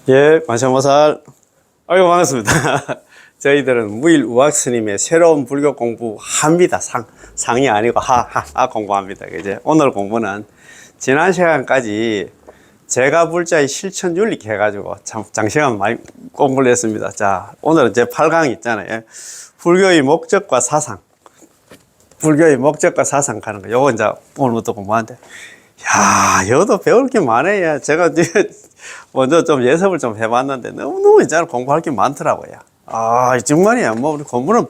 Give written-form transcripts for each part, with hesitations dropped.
예, 관세음보살. 아이고, 반갑습니다. 저희들은 무일우학 스님의 새로운 불교 공부합니다. 상이 아니고 공부합니다. 이제 오늘 공부는 지난 시간까지 제가 불자의 실천윤리 해가지고 참 장시간 많이 공부를 했습니다. 자, 오늘은 제 8강 있잖아요. 불교의 목적과 사상. 불교의 목적과 사상 가는 거. 요거 이제 오늘부터 공부하는데. 야, 이것도 배울 게 많아요. 제가 먼저 좀 예습을 좀 해봤는데 너무너무 이제 공부할 게 많더라고요. 아, 정말이야. 뭐, 우리 공부는,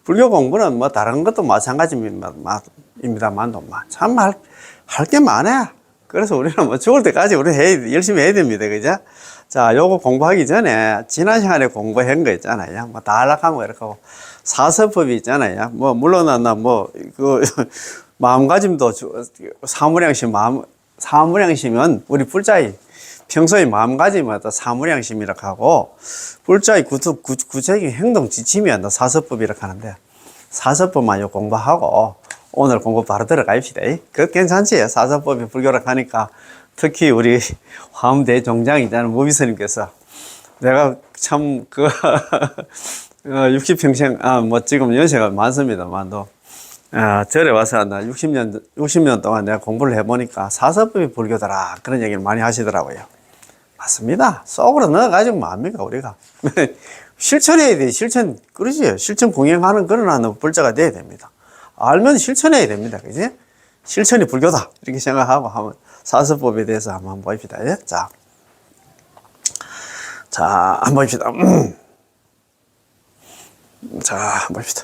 불교 공부는 뭐 다른 것도 마찬가지입니다만, 참 할 게 많아요. 그래서 우리는 뭐 죽을 때까지 열심히 해야 됩니다. 그죠? 자, 요거 공부하기 전에 지난 시간에 공부한 거 있잖아요. 뭐 다 하락하고 이렇게 하고 사서법이 있잖아요. 뭐, 물론 마음가짐도 사무량심은 우리 불자의 평소에 마음가짐은 사무량심이라고 하고, 불자의 구체적인 행동 지침이야 사서법이라고 하는데, 사서법만 요 공부하고 오늘 공부 바로 들어가입시다. 그 괜찮지? 사서법이 불교라고 하니까. 특히 우리 화엄대 종장이잖아요, 무비스님께서 내가 참 60평생 뭐 지금 연세가 많습니다만도 절에 와서 60년 동안 내가 공부를 해보니까 사서법이 불교더라, 그런 얘기를 많이 하시더라고요. 맞습니다. 속으로 넣어가지고 뭐합니까, 우리가. 실천해야 돼, 그러지. 실천 공행하는 그런 불자가 돼야 됩니다. 알면 실천해야 됩니다. 그지? 실천이 불교다, 이렇게 생각하고 하면 사서법에 대해서 한번 봅시다. 예? 자, 한번 봅시다. 자, 한번 봅시다.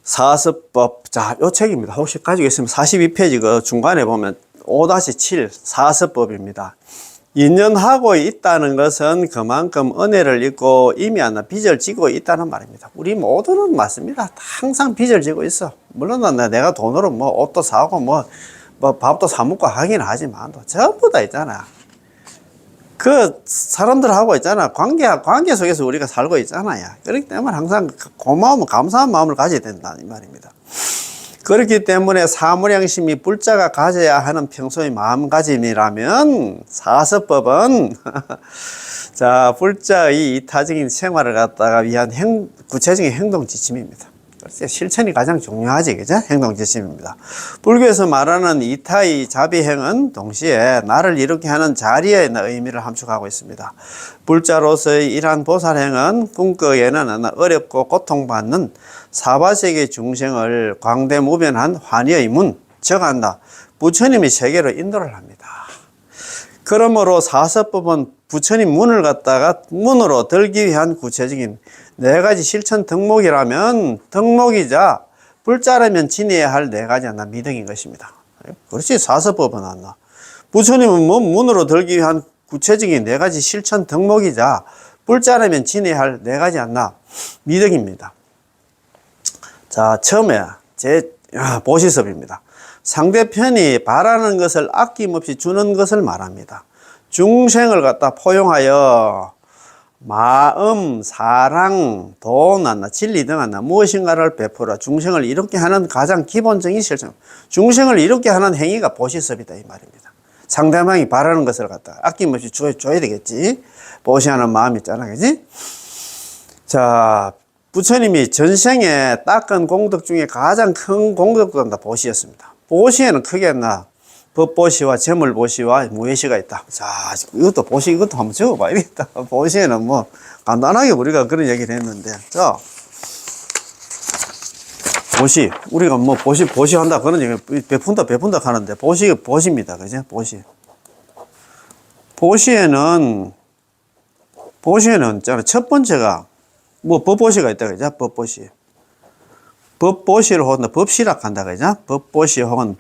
사서법. 자, 요 책입니다. 혹시 가지고 있으면 42페이지 그 중간에 보면 5-7 사서법입니다. 인연하고 있다는 것은 그만큼 은혜를 입고 이미 빚을 지고 있다는 말입니다. 우리 모두는 맞습니다. 항상 빚을 지고 있어. 물론 내가 돈으로 뭐 옷도 사고 뭐 밥도 사 먹고 하긴 하지만 전부 다 있잖아. 그 사람들하고 있잖아. 관계 속에서 우리가 살고 있잖아요. 그렇기 때문에 항상 고마움, 감사한 마음을 가져야 된다, 이 말입니다. 그렇기 때문에 사무량심이 불자가 가져야 하는 평소의 마음가짐이라면 사서법은 자, 불자의 이타적인 생활을 갖다가 위한 구체적인 행동 지침입니다. 실천이 가장 중요하지, 그죠? 행동 지침입니다. 불교에서 말하는 이타의 자비행은 동시에 나를 이루게 하는 자리에 있는 의미를 함축하고 있습니다. 불자로서의 이러한 보살행은 궁극에는 어렵고 고통받는 사바세계 중생을 광대무변한 환희의 문, 즉 부처님의 세계로 인도를 합니다. 그러므로 사서법은 부처님 문으로 들기 위한 구체적인 4가지 실천 덕목이라면, 덕목이자 불자라면 지내야 할 4가지 미덕인 것입니다. 그렇지, 사서법은 부처님은 문으로 들기 위한 구체적인 4가지 실천 덕목이자 불자라면 지내야 할 4가지 미덕입니다. 자, 처음에 보시섭입니다. 상대편이 바라는 것을 아낌없이 주는 것을 말합니다. 중생을 포용하여 마음, 사랑, 돈, 진리 등 무엇인가를 베풀어 중생을 이롭게 하는 가장 기본적인 실천. 중생을 이롭게 하는 행위가 보시섭이다, 이 말입니다. 상대방이 바라는 것을 아낌없이 줘야 되겠지. 보시하는 마음이 있잖아, 그지? 자, 부처님이 전생에 닦은 공덕 중에 가장 큰 공덕은 보시였습니다. 보시에는 크게 법보시와 재물보시와 무예시가 있다. 자, 이것도 한번 적어봐야겠다. 보시에는 뭐 간단하게 우리가 그런 얘기를 했는데, 자, 보시, 우리가 뭐 보시 한다 그런 얘기, 베푼다 하는데 보시입니다. 그죠? 보시에는 있잖아, 첫 번째가 법보시가 있다, 그죠? 법보시를 혹은 법시락 한다, 그죠? 법보시 혹은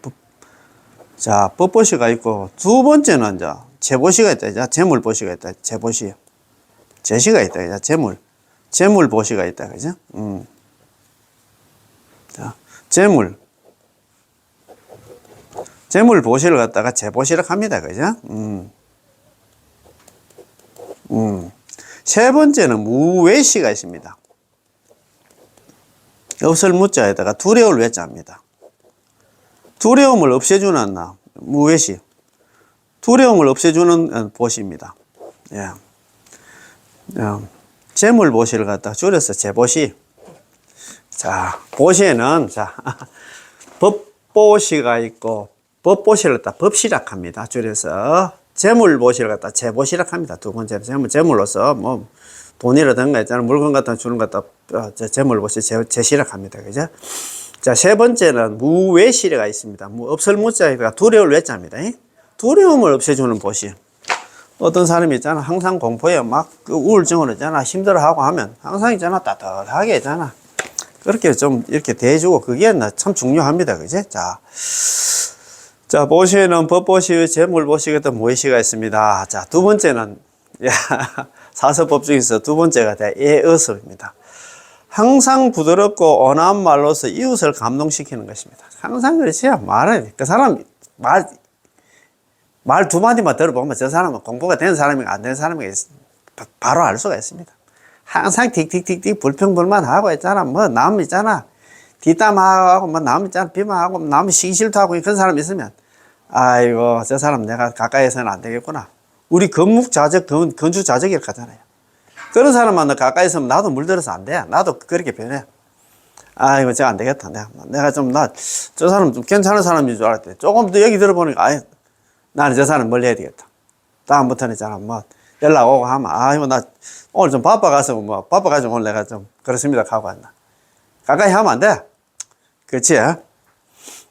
법보시가 있고, 두 번째는 재보시가 있다, 그죠? 재물보시가 있다, 재시가 있다, 그죠? 재물보시가 있다, 그죠? 자, 재물보시를 갖다가 재보시락 합니다, 그죠? 세 번째는 무외시가 있습니다. 없을 무자에다가 두려울 외자입니다. 두려움을 없애주는 무외시. 두려움을 없애주는 보시입니다. 예. 재물보시를 갖다 줄여서 재보시. 자, 보시에는, 자, 법보시가 있고, 법보시를 갖다 법시락 합니다. 줄여서. 재물보시를 갖다 재보시락 합니다. 두 번째는 재물로서, 뭐, 돈이라든가 있잖아. 물건 갖다 주는 것 갖다, 재물보시, 재시락 합니다. 그죠? 자, 세 번째는 무외시례가 있습니다. 없을 무자가 두려울 외자입니다. 두려움을 없애주는 보시. 어떤 사람이 있잖아. 항상 공포에 막 우울증으로 있잖아. 힘들어하고 하면 항상 있잖아. 따뜻하게 있잖아. 그렇게 좀 이렇게 대해주고 그게 참 중요합니다. 그지? 자, 보시에는 법보시, 재물보시 같은 무외시가 있습니다. 자, 두 번째는, 사서법 중에서 두 번째가 예어섭입니다. 항상 부드럽고 온화한 말로서 이웃을 감동시키는 것입니다. 항상 그렇지요. 그 사람 말 두 마디만 들어보면 저 사람은 공부가 된 사람인가 안 된 사람인가 바로 알 수가 있습니다. 항상 틱틱틱틱 불평불만하고 있잖아. 뭐 남 있잖아. 뒷담하고 뭐 남 있잖아. 비만하고 남 시기 싫다고 그런 사람 있으면 아이고 저 사람 내가 가까이에서는 안 되겠구나. 우리 건축자적 이렇게 하잖아요. 그런 사람만 가까이 있으면 나도 물들어서 안 돼. 나도 그렇게 변해. 아이고 저 안 되겠다. 내가 좀 저 사람 좀 괜찮은 사람인 줄 알았대. 조금 더 얘기 들어보니까 나는 저 사람 멀리 해야 되겠다. 다음부터는 있잖아, 뭐, 연락 오고 하면, 나 오늘 좀 바빠가지고 오늘 내가 좀, 그렇습니다. 하고 왔나. 가까이 하면 안 돼. 그렇지?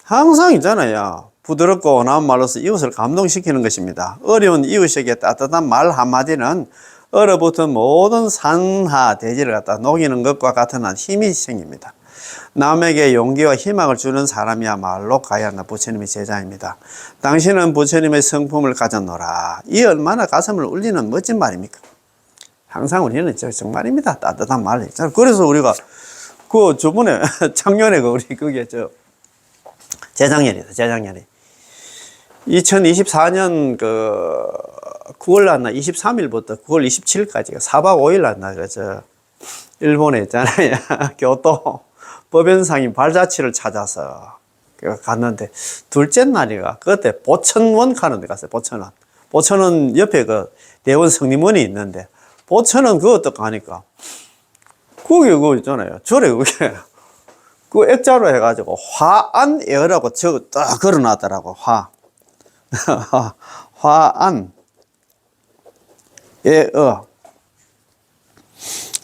항상 있잖아요. 부드럽고 온화한 말로서 이웃을 감동시키는 것입니다. 어려운 이웃에게 따뜻한 말 한마디는 얼어붙은 모든 산하 대지를 갖다 녹이는 것과 같은 한 힘이 생깁니다. 남에게 용기와 희망을 주는 사람이야말로 가야나 부처님의 제자입니다. 당신은 부처님의 성품을 가졌노라. 이 얼마나 가슴을 울리는 멋진 말입니까? 항상 우리는 정말입니다. 따뜻한 말 있잖아요. 그래서 우리가 저번에 작년에 우리 그게 재작년에 2024년 9월 났나 23일부터 9월 27일까지가 4박 5일 났나 그래서 일본에 있잖아요. 교토 법연상인 발자취를 찾아서 갔는데 둘째 날이가 그때 보천원 가는 데 갔어요. 보천원 옆에 대원 성림원이 있는데 보천원 그것도 가니까 거기 그거 있잖아요. 절에 그게 그 액자로 해가지고 화안에어라고 딱 걸어놨더라고. 화안에어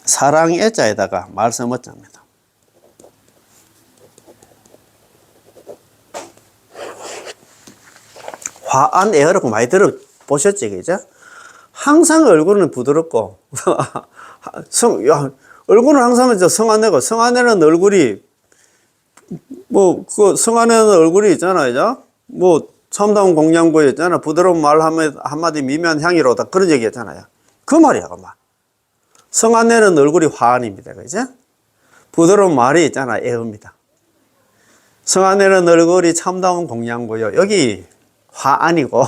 사랑의 자에다가 말씀 어쩌입니다. 화안에어라고 많이 들어보셨지, 그죠? 항상 얼굴은 부드럽고, 얼굴은 항상 성안내고, 성안내는 얼굴이, 성안내는 얼굴이 있잖아요, 참다운 공양고에 있잖아. 부드러운 말 한마디 미묘한 향이로다. 그런 얘기 했잖아요. 그 말이야, 그 말. 성안내는 얼굴이 화안입니다. 그죠? 부드러운 말이 있잖아. 애어입니다. 성안내는 얼굴이 참다운 공양고요. 여기 화안이고,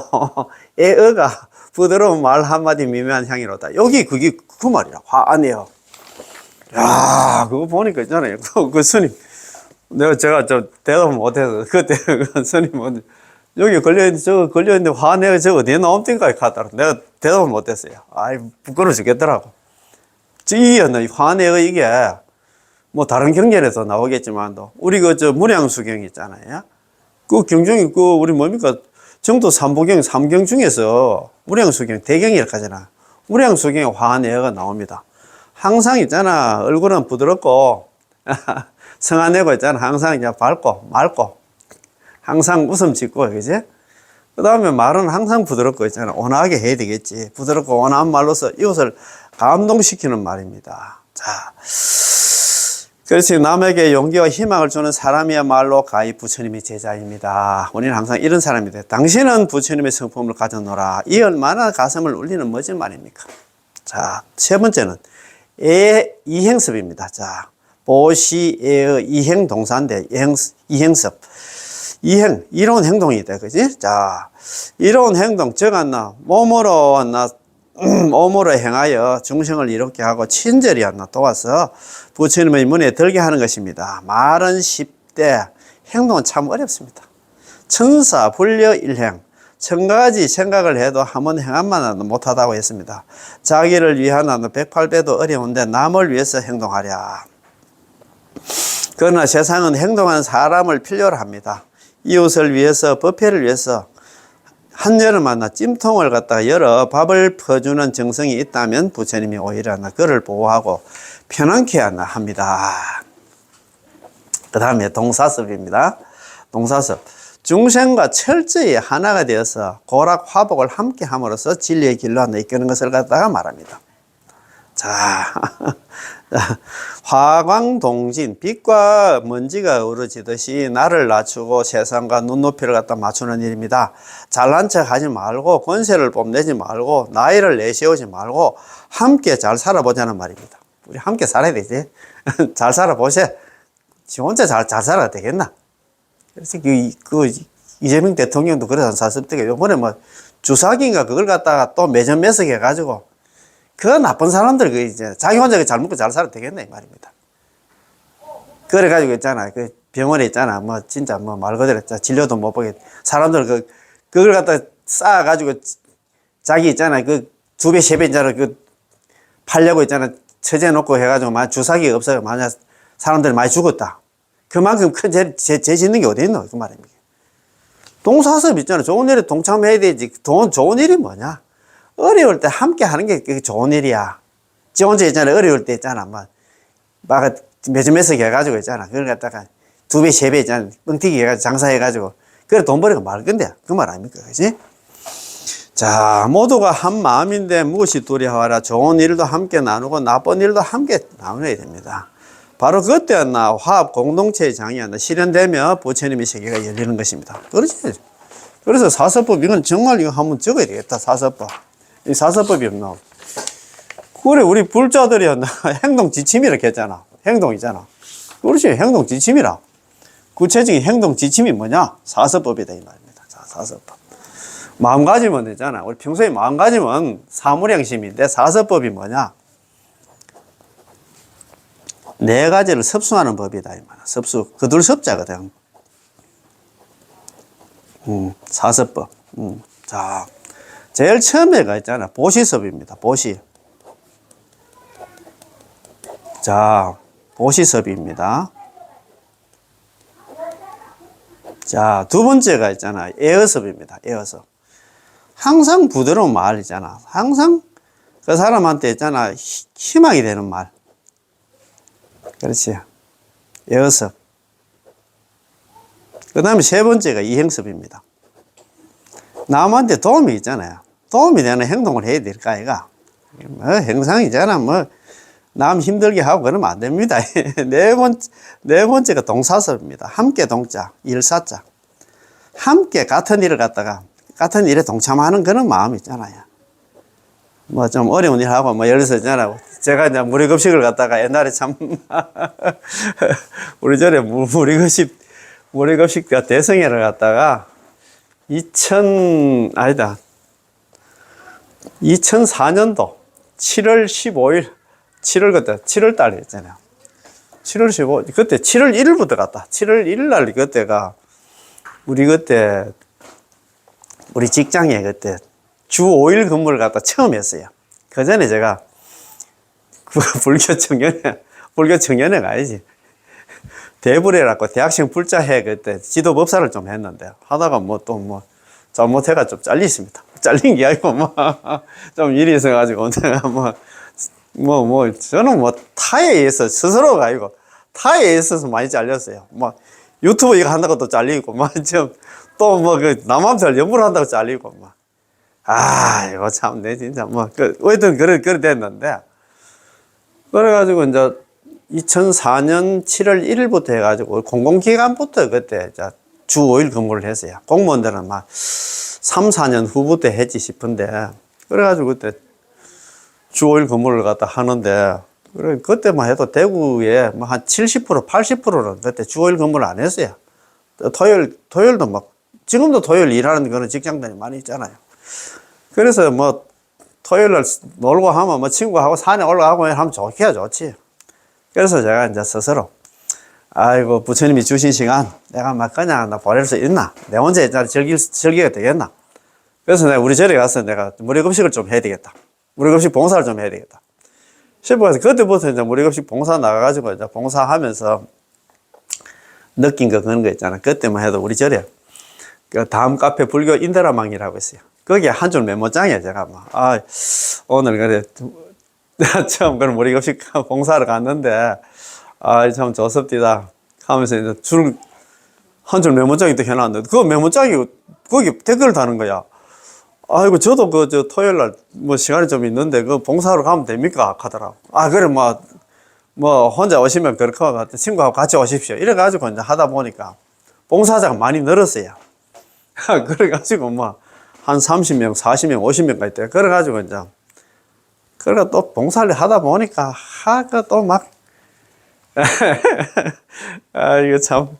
애어가 부드러운 말 한마디 미묘한 향이로다. 여기 그게 그 말이야. 화안이요. 야, 그거 보니까 있잖아요. 그 스님. 제가 대답을 못해서, 그때 스님, 여기 걸려있는데 화내가 저거 어디에 나옵니까? 하더라. 내가 대답을 못했어요. 부끄러워 죽겠더라고. 이게 화내가 이게, 다른 경전에서 나오겠지만도, 우리 문양수경 있잖아요. 그 경중이, 우리 뭡니까? 정도 삼보경, 삼경 중에서 문양수경, 대경이라고 하잖아. 문양수경에 화내가 나옵니다. 항상 있잖아. 얼굴은 부드럽고, 성안내고 있잖아. 항상 그냥 밝고, 맑고, 항상 웃음 짓고, 그지? 그 다음에 말은 항상 부드럽고 있잖아. 온화하게 해야 되겠지. 부드럽고 온화한 말로서 이웃을 감동시키는 말입니다. 자. 그렇지. 남에게 용기와 희망을 주는 사람이야말로 가히 부처님의 제자입니다. 우리는 항상 이런 사람이다. 당신은 부처님의 성품을 가졌노라. 이 얼마나 가슴을 울리는 멋진 말입니까? 자, 세 번째는 이행섭입니다. 자, 보시의 이행 동사인데, 이행섭. 이로운 행동이다. 그지? 자, 이로운 행동, 몸으로 행하여 중생을 이롭게 하고 친절히 도와서 부처님의 문에 들게 하는 것입니다. 말은 쉽되 행동은 참 어렵습니다. 천사, 불려 일행, 천가지 생각을 해도 한번 행함만 못하다고 했습니다. 자기를 위하나 108배도 어려운데 남을 위해서 행동하랴. 그러나 세상은 행동하는 사람을 필요로 합니다. 이웃을 위해서, 법회를 위해서 한여를 만나 찜통을 갖다가 열어 밥을 퍼주는 정성이 있다면 부처님이 오히려 그를 보호하고 편안케 합니다. 그 다음에 동사섭입니다. 동사섭. 중생과 철저히 하나가 되어서 고락 화복을 함께 함으로써 진리의 길로 이끄는 것을 갖다가 말합니다. 자, 화광동진, 빛과 먼지가 어우러지듯이 나를 낮추고 세상과 눈높이를 갖다 맞추는 일입니다. 잘난 척 하지 말고 권세를 뽐내지 말고 나이를 내세우지 말고 함께 잘 살아보자는 말입니다. 우리 함께 살아야 되지. 잘 살아보세. 지 혼자 잘 살아야 되겠나? 그래서 이재명 대통령도 그래서 사습대가 요번에 뭐 주사기인가 그걸 갖다가 또 매점매석 해가지고 그 나쁜 사람들 그 이제 자기 혼자 잘 먹고 잘 살아도 되겠네 이 말입니다. 그래가지고 있잖아 그 병원에 있잖아 뭐 진짜 뭐 말 그대로 진료도 못 보게 사람들 그걸 갖다 쌓아가지고 자기 있잖아 그 2배 3배 있잖아 그 팔려고 있잖아 처제 놓고 해가지고 만약 주사기가 없어요 만약 사람들이 많이 죽었다. 그만큼 큰 죄 짓는 게 어디 있노 그 말입니다. 동사섭 있잖아 좋은 일에 동참해야 되지. 좋은 일이 뭐냐? 어려울 때 함께 하는 게 좋은 일이야. 지 혼자 있잖아. 어려울 때 있잖아. 막 매점매석 해가지고 있잖아. 그걸 갖다가 2배, 3배 있잖아. 뻥튀기 해가지고 장사해가지고. 그래 돈 버리고 말 건데. 그 말 아닙니까? 그지? 자, 모두가 한 마음인데 무엇이 두려워하라. 좋은 일도 함께 나누고 나쁜 일도 함께 나눠야 됩니다. 바로 그때였나 화합 공동체의 장이었나 실현되며 부처님의 세계가 열리는 것입니다. 그렇지? 그래서 사서법 이건 정말 이거 한번 적어야 되겠다. 사서법. 이 사서법이 없나? 그래 우리 불자들이었나 행동 지침이라 했잖아. 행동이잖아. 그렇지 행동 지침이라. 구체적인 행동 지침이 뭐냐? 사서법이다 이 말입니다. 자 사서법. 마음가짐은 되잖아. 우리 평소에 마음가짐은 사무량심인데 사서법이 뭐냐? 4가지를 섭수하는 법이다 이 말이야. 섭수 그둘 섭자거든. 사서법. 자. 제일 처음에가 있잖아. 보시섭입니다. 보시. 자, 보시섭입니다. 자, 두 번째가 있잖아. 애어섭입니다. 애어섭. 항상 부드러운 말이잖아. 항상 그 사람한테 있잖아. 희망이 되는 말. 그렇지. 애어섭. 그 다음에 세 번째가 이행섭입니다. 남한테 도움이 있잖아요. 도움이 되는 행동을 해야 될까, 아이가? 뭐, 행상이잖아. 뭐, 남 힘들게 하고 그러면 안 됩니다. 네 번째가 동사섭입니다. 함께 동자, 일사자. 함께 같은 일을 갖다가, 같은 일에 동참하는 그런 마음이 있잖아요. 뭐, 좀 어려운 일 하고, 뭐, 예를 들어서 있잖아. 제가 이제 무리급식을 갖다가 옛날에 참, 우리 절에 무리급식 대성회를 갖다가, 2004년도 7월 15일, 7월 달에 했잖아요. 7월 15일, 그때 7월 1일부터 갔다. 7월 1일 날 그때가, 우리 직장에 그때 주 5일 근무를 갖다 처음 했어요. 그 전에 제가, 불교 청년회가 아니지. 대불회라고 대학생 불자회 그때 지도법사를 좀 했는데 하다가 잘못해가 좀 잘렸습니다. 잘린 게 아니고 좀 일이 있어가지고 내가 저는 타에 의해서 스스로가 아니고 타에 의해서 많이 잘렸어요. 유튜브 이거 한다고 또 잘리고 남한테 연구를 한다고 잘리고 이거 참 내 진짜 어쨌든 그래 됐는데 그래가지고 이제 2004년 7월 1일부터 해가지고 공공기관부터 그때 주 5일 근무를 했어요. 공무원들은 3, 4년 후부터 했지 싶은데 그래가지고 그때 주 5일 근무를 갖다 하는데 그때만 해도 대구에 한 70%, 80%는 그때 주 5일 근무를 안 했어요. 토요일도 지금도 토요일 일하는 그런 직장들이 많이 있잖아요. 그래서 토요일 날 놀고 하면 친구하고 산에 올라가고 하면 좋기야 좋지. 그래서 제가 이제 스스로, 아이고, 부처님이 주신 시간, 내가 그냥 보낼 수 있나? 내 혼자 즐기가 되겠나? 그래서 내가 우리 절에 가서 내가 무료급식을 좀 해야 되겠다. 무료급식 봉사를 좀 해야 되겠다 싶어서 그때부터 이제 무료급식 봉사 나가가지고 이제 봉사하면서 느낀 거 그런 거 있잖아. 그때만 해도 우리 절에 그 다음 카페 불교 인드라망이라고 있어요. 거기에 한 줄 메모장이야. 제가 막 오늘 그래 처음 그런 무료급식 봉사를 갔는데 참 좋습니다 하면서 이제 줄 한 줄 메모장이 또 해놨는데 그 메모장이 거기 댓글을 다는 거야. 아이고 저도 저 토요일 날 뭐 시간이 좀 있는데 그 봉사하러 가면 됩니까? 하더라고. 그래 뭐 혼자 오시면 그렇고 친구하고 같이 오십시오. 이래 가지고 이제 하다 보니까 봉사자가 많이 늘었어요. 그래 가지고 뭐 한 30명, 40명, 50명까지 돼. 그래 가지고 이제 그래 또 봉사를 하다 보니까 또 막 이거 참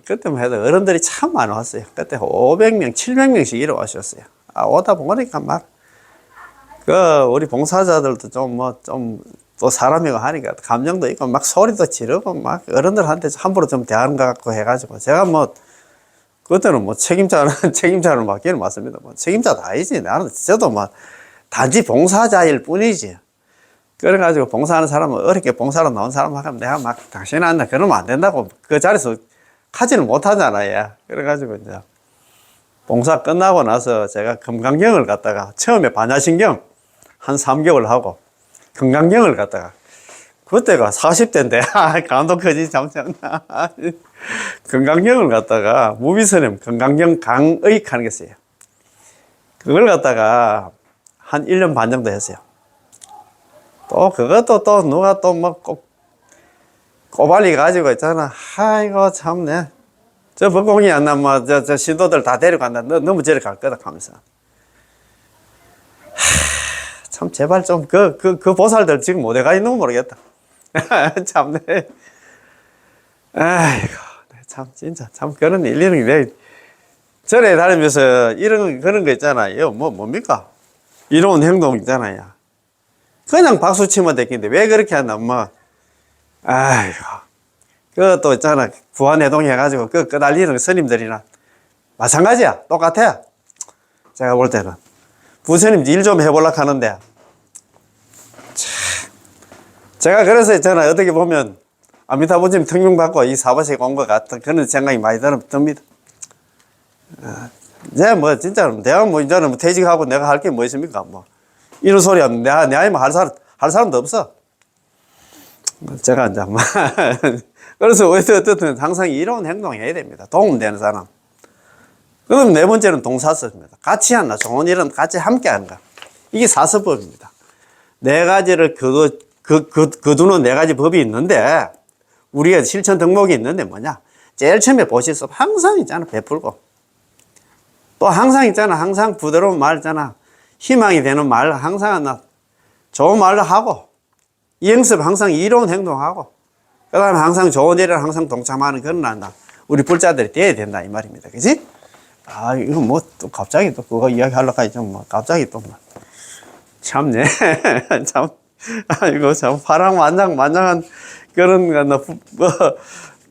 그때만 해도 어른들이 참 많이 왔어요. 그때 500명, 700명씩 이래 오셨어요. 오다 보니까 우리 봉사자들도 또 사람이고 하니까 감정도 있고 막 소리도 지르고 막 어른들한테 함부로 좀 대하는 것 같고 해가지고 제가 그때는 책임자를 맡기는 맞습니다. 책임자도 아니지. 저도 단지 봉사자일 뿐이지. 그래가지고 봉사하는 사람은 어렵게 봉사로 나온 사람 하면 내가 당신 한다 그러면 안 된다고 그 자리에서 하지는 못하잖아요. 그래가지고 이제 봉사 끝나고 나서 제가 금강경을 갖다가 처음에 반야신경 한 3개월 하고 금강경을 갖다가 그때가 40대인데 감독 커지 잠시만요. 금강경을 갖다가 무비스님 금강경 강의익 하는 게 있어요. 그걸 갖다가 한 1년 반 정도 했어요. 또 그것도 또 누가 또 꼬발리 가지고 있잖아. 아이고 참네. 저 법공이 안 나면 저 신도들 다 데려간다. 너무 저리 갈 거다 하면서. 참 제발 좀 그 보살들 지금 어디 가 있는 거 모르겠다. 참네. 아이고 참 진짜 참 그런 일이는 게 절에 다니면서 그런 거 있잖아요. 뭡니까? 이런 행동 있잖아요. 그냥 박수 치면 되겠는데 왜 그렇게 한다 아이고 그것도 있잖아. 부안해동 해가지고 끄달리는 스님들이나 마찬가지야. 똑같아. 제가 볼 때는 부처님 일 좀 해보려고 하는데 제가 그래서 있잖아. 어떻게 보면 아미타부님 특명받고 이 사바세계 온 것 같은 그런 생각이 많이 듭니다. 내가 진짜 내가 이제는 퇴직하고 내가 할 게 뭐 있습니까? 이런 소리 하면 내 아니면 할 사람도 없어. 제가 이제 그래서 어쨌든 항상 이런 행동 해야 됩니다. 도움되는 사람. 그럼 네 번째는 동사서입니다. 같이 하나 좋은 일은 같이 함께 하는 거. 이게 사서법입니다. 네 가지를 거두는 네 가지 법이 있는데 우리가 실천 덕목이 있는데 뭐냐? 제일 처음에 보시서 항상 있잖아. 베풀고 또 항상 있잖아. 항상 부드러운 말 있잖아. 희망이 되는 말 항상 좋은 말로 하고 이행습 항상 이로운 행동하고 그 다음에 항상 좋은 일을 항상 동참하는 그런 난다. 우리 불자들이 돼야 된다 이 말입니다. 그치? 이거 또 갑자기 또 그거 이야기하려고 하죠. 갑자기 또 참네. 참 이거 참 파랑만장한 그런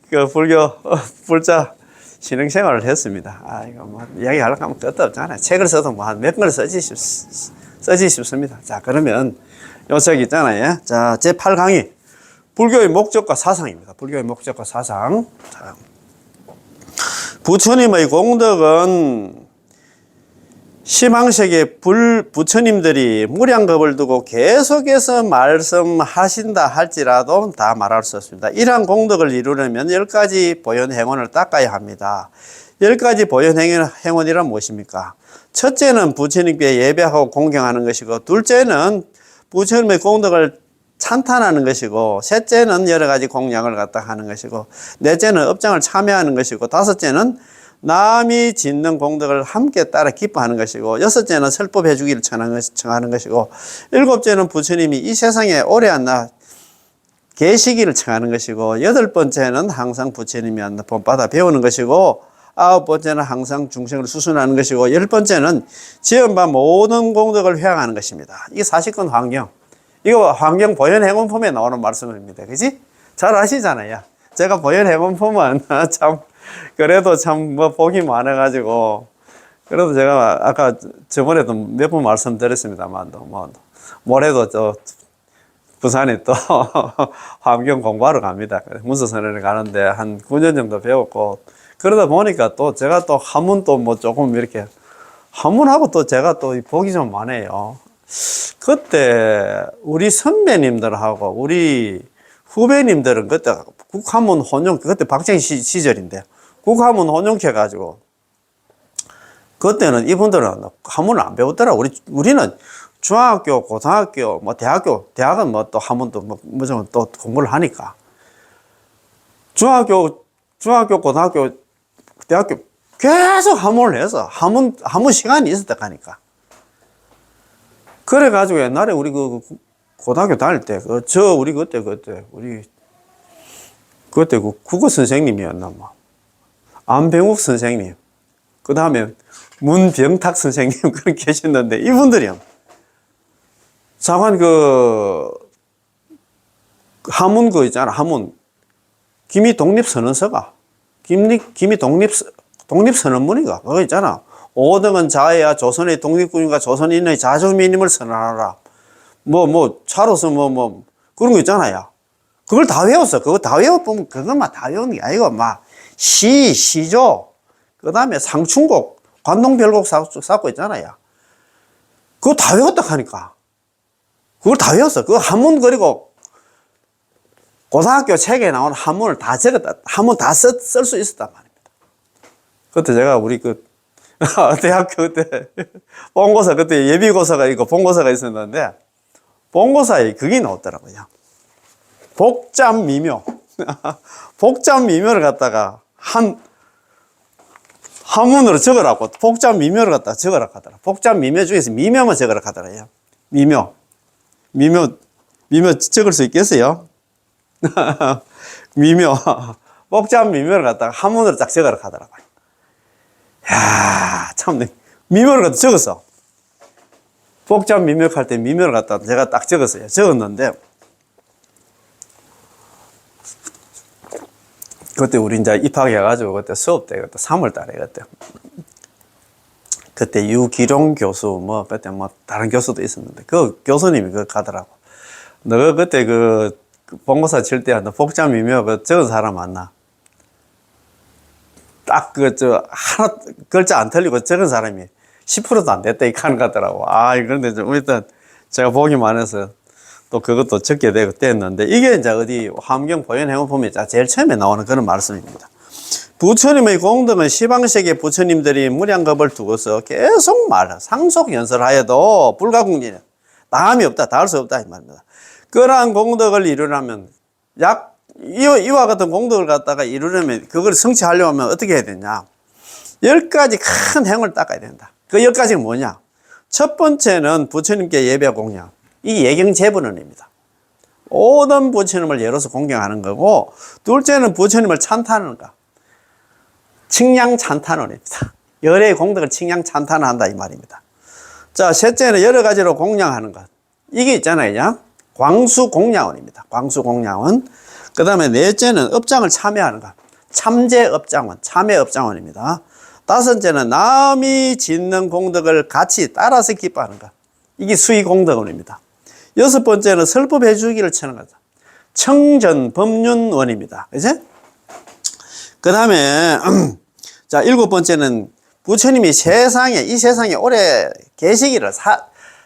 그 불교 불자 신앙생활을 했습니다. 이거 이야기하려고 하면 끝도 없잖아요. 책을 써도 한 몇 권을 쓰지 싶습니다. 자, 그러면 요 책 있잖아요. 자, 제8강의 불교의 목적과 사상입니다. 불교의 목적과 사상. 자, 부처님의 공덕은 시망세계 부처님들이 무량겁을 두고 계속해서 말씀하신다 할지라도 다 말할 수 없습니다. 이러한 공덕을 이루려면 10가지 보현행원을 닦아야 합니다. 10가지 보현행원이란 무엇입니까? 첫째는 부처님께 예배하고 공경하는 것이고, 둘째는 부처님의 공덕을 찬탄하는 것이고, 셋째는 여러 가지 공양을 갖다 하는 것이고, 넷째는 업장을 참여하는 것이고, 다섯째는 남이 짓는 공덕을 함께 따라 기뻐하는 것이고, 여섯째는 설법해 주기를 청하는 것이고, 일곱째는 부처님이 이 세상에 오래 안나 계시기를 청하는 것이고, 여덟 번째는 항상 부처님이 안나 본받아 배우는 것이고, 아홉 번째는 항상 중생을 수순하는 것이고, 열 번째는 지은 바 모든 공덕을 회항하는 것입니다. 이게 사실건 환경. 이거 환경 보현행원품에 나오는 말씀입니다. 그지? 잘 아시잖아요. 제가 보현행원품은 참 그래도 참 보기 많아가지고 그래도 제가 아까 저번에도 몇 번 말씀드렸습니다만, 뭐, 모레도 또 부산에 또 환경 공부하러 갑니다. 문서선언을 가는데 한 9년 정도 배웠고, 그러다 보니까 또 제가 또 한문도 뭐 조금 이렇게, 한문하고 또 제가 또 복이 좀 많아요. 그때 우리 선배님들하고 우리 후배님들은 그때 국한문 혼용, 그때 박정희 시절인데, 국한문 혼용해가지고, 그때는 이분들은 한문을 안 배웠더라. 우리는 중학교, 고등학교, 뭐 대학은 뭐 또 한문도 좀 또 공부를 하니까. 중학교, 고등학교, 대학교 계속 한문을 해서 한문 시간이 있었다 하니까. 그래가지고 옛날에 우리 그 고등학교 다닐 때, 우리 그때 그 국어 선생님이었나, 뭐. 안병욱 선생님. 그 다음에 문병탁 선생님 그런 계셨는데, 이분들이요. 자관 한문 있잖아, 한문. 김이 독립선언서가. 김이 독립선언문이가. 그거 있잖아. 5등은 자해야 조선의 독립군인과 조선인의 자주민임을 선언하라. 차로서 그런 거 있잖아요. 그걸 다 외웠어. 그거 다 외워보면 그것만 다 외우는 게 아니고, 시조, 그 다음에 상충곡, 관동별곡 쌓고 있잖아요. 그거 다 외웠다 하니까. 그걸 다 외웠어. 그거 한문, 그리고 고등학교 책에 나온 한문을 다 적었다. 한문 다 쓸 수 있었단 말입니다. 그때 제가 우리 대학교 때, 본고사, 그때 예비고사가 있고 본고사가 있었는데, 본고사에 그게 나왔더라고요. 복잡미묘. 복잡미묘를 갖다가 한문으로 적으라고, 복잡미묘를 갖다가 적으라고 하더라. 복잡미묘 중에서 미묘만 적으라고 하더라고요. 미묘 적을 수 있겠어요? 미묘. 복잡미묘를 갖다가 한문으로 딱 적으라고 하더라고요. 야, 참, 미묘를 갖다 적었어. 복잡미묘 할 때 미묘를 갖다 제가 딱 적었어요. 적었는데, 그때 우리 이제 입학해가지고 그때 수업 때, 그때 3월 달에 그때 유기룡 교수, 그때 다른 교수도 있었는데, 그 교수님이 가더라고. 너가 그때 본고사 칠 때 너 복잡미묘 적은 사람 맞나? 딱 하나 글자 안 틀리고 적은 사람이 10%도 안 됐다 이렇게 하는 것 같더라고. 그런데 좀 일단 제가 복이 많아서 또 그것도 적게 됐는데, 이게 이제 어디 환경 보현 행운 보면 제일 처음에 나오는 그런 말씀입니다. 부처님의 공덕은 시방세계 부처님들이 무량겁을 두고서 계속 상속 연설하여도 불가궁진이야. 다음이 없다, 닿을 수 없다 이 말입니다. 그러한 공덕을 이루려면 이와 같은 공덕을 갖다가 이루려면, 그걸 성취하려면 어떻게 해야 되냐? 10가지 큰 행을 닦아야 된다. 그 10가지가 뭐냐? 첫 번째는 부처님께 예배 공양. 이 예경제불언입니다. 모든 부처님을 예로서 공경하는 거고, 둘째는 부처님을 찬탄하는 거. 칭양찬탄원입니다. 열의 공덕을 칭양찬탄한다 이 말입니다. 자, 셋째는 여러 가지로 공양하는 것. 이게 있잖아요. 광수공양원입니다. 광수공양원. 그 다음에 넷째는 업장을 참여하는 것. 참제업장원, 참여업장원입니다. 다섯째는 남이 짓는 공덕을 같이 따라서 기뻐하는 것. 이게 수의공덕원입니다. 여섯 번째는 설법해 주기를 쳐는 거죠. 청전법륜원입니다. 그죠? 그 다음에 자, 일곱 번째는 부처님이 이 세상에 오래 계시기를,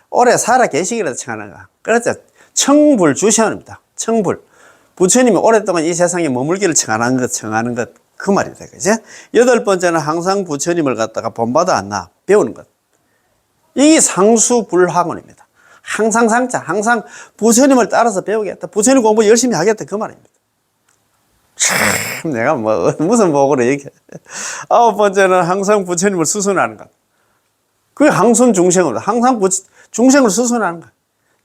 오래 살아 계시기를 청하는 거. 그렇죠. 청불주시원입니다. 청불. 부처님이 오랫동안 이 세상에 머물기를 청하는 것, 그 말이다. 그죠? 여덟 번째는 항상 부처님을 갖다가 본받아 안나, 배우는 것. 이게 상수불학원입니다. 항상 부처님을 따라서 배우겠다. 부처님 공부 열심히 하겠다. 그 말입니다. 참, 내가 무슨 복으로 얘기해. 아홉 번째는 항상 부처님을 수순하는 것. 그게 항순중생으로, 항상 중생을 수순하는 것.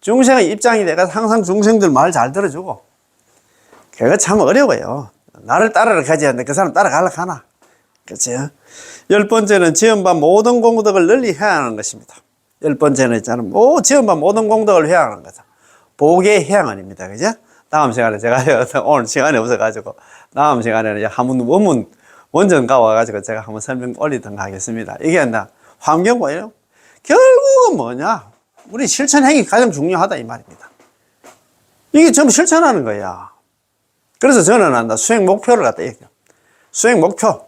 중생의 입장이 내가 항상 중생들 말 잘 들어주고. 그거 참 어려워요. 나를 따라라 가지 않는데 그 사람 따라가려고 하나. 그렇죠? 열 번째는 지연반 모든 공덕을 널리 회양하는 것입니다. 열 번째는 있잖아요. 지연반 모든 공덕을 회양하는 거죠. 복의 회양원입니다. 그죠? 다음 시간에 제가 오늘 시간이 없어가지고 다음 시간에는 한번 원전 가와가지고 제가 한번 설명 올리도록 하겠습니다. 이게 환경오염. 결국은 뭐냐? 우리 실천행위 가장 중요하다 이 말입니다. 이게 전부 실천하는 거야. 그래서 저는 한다. 수행 목표를 갖다 얘기해요. 수행 목표.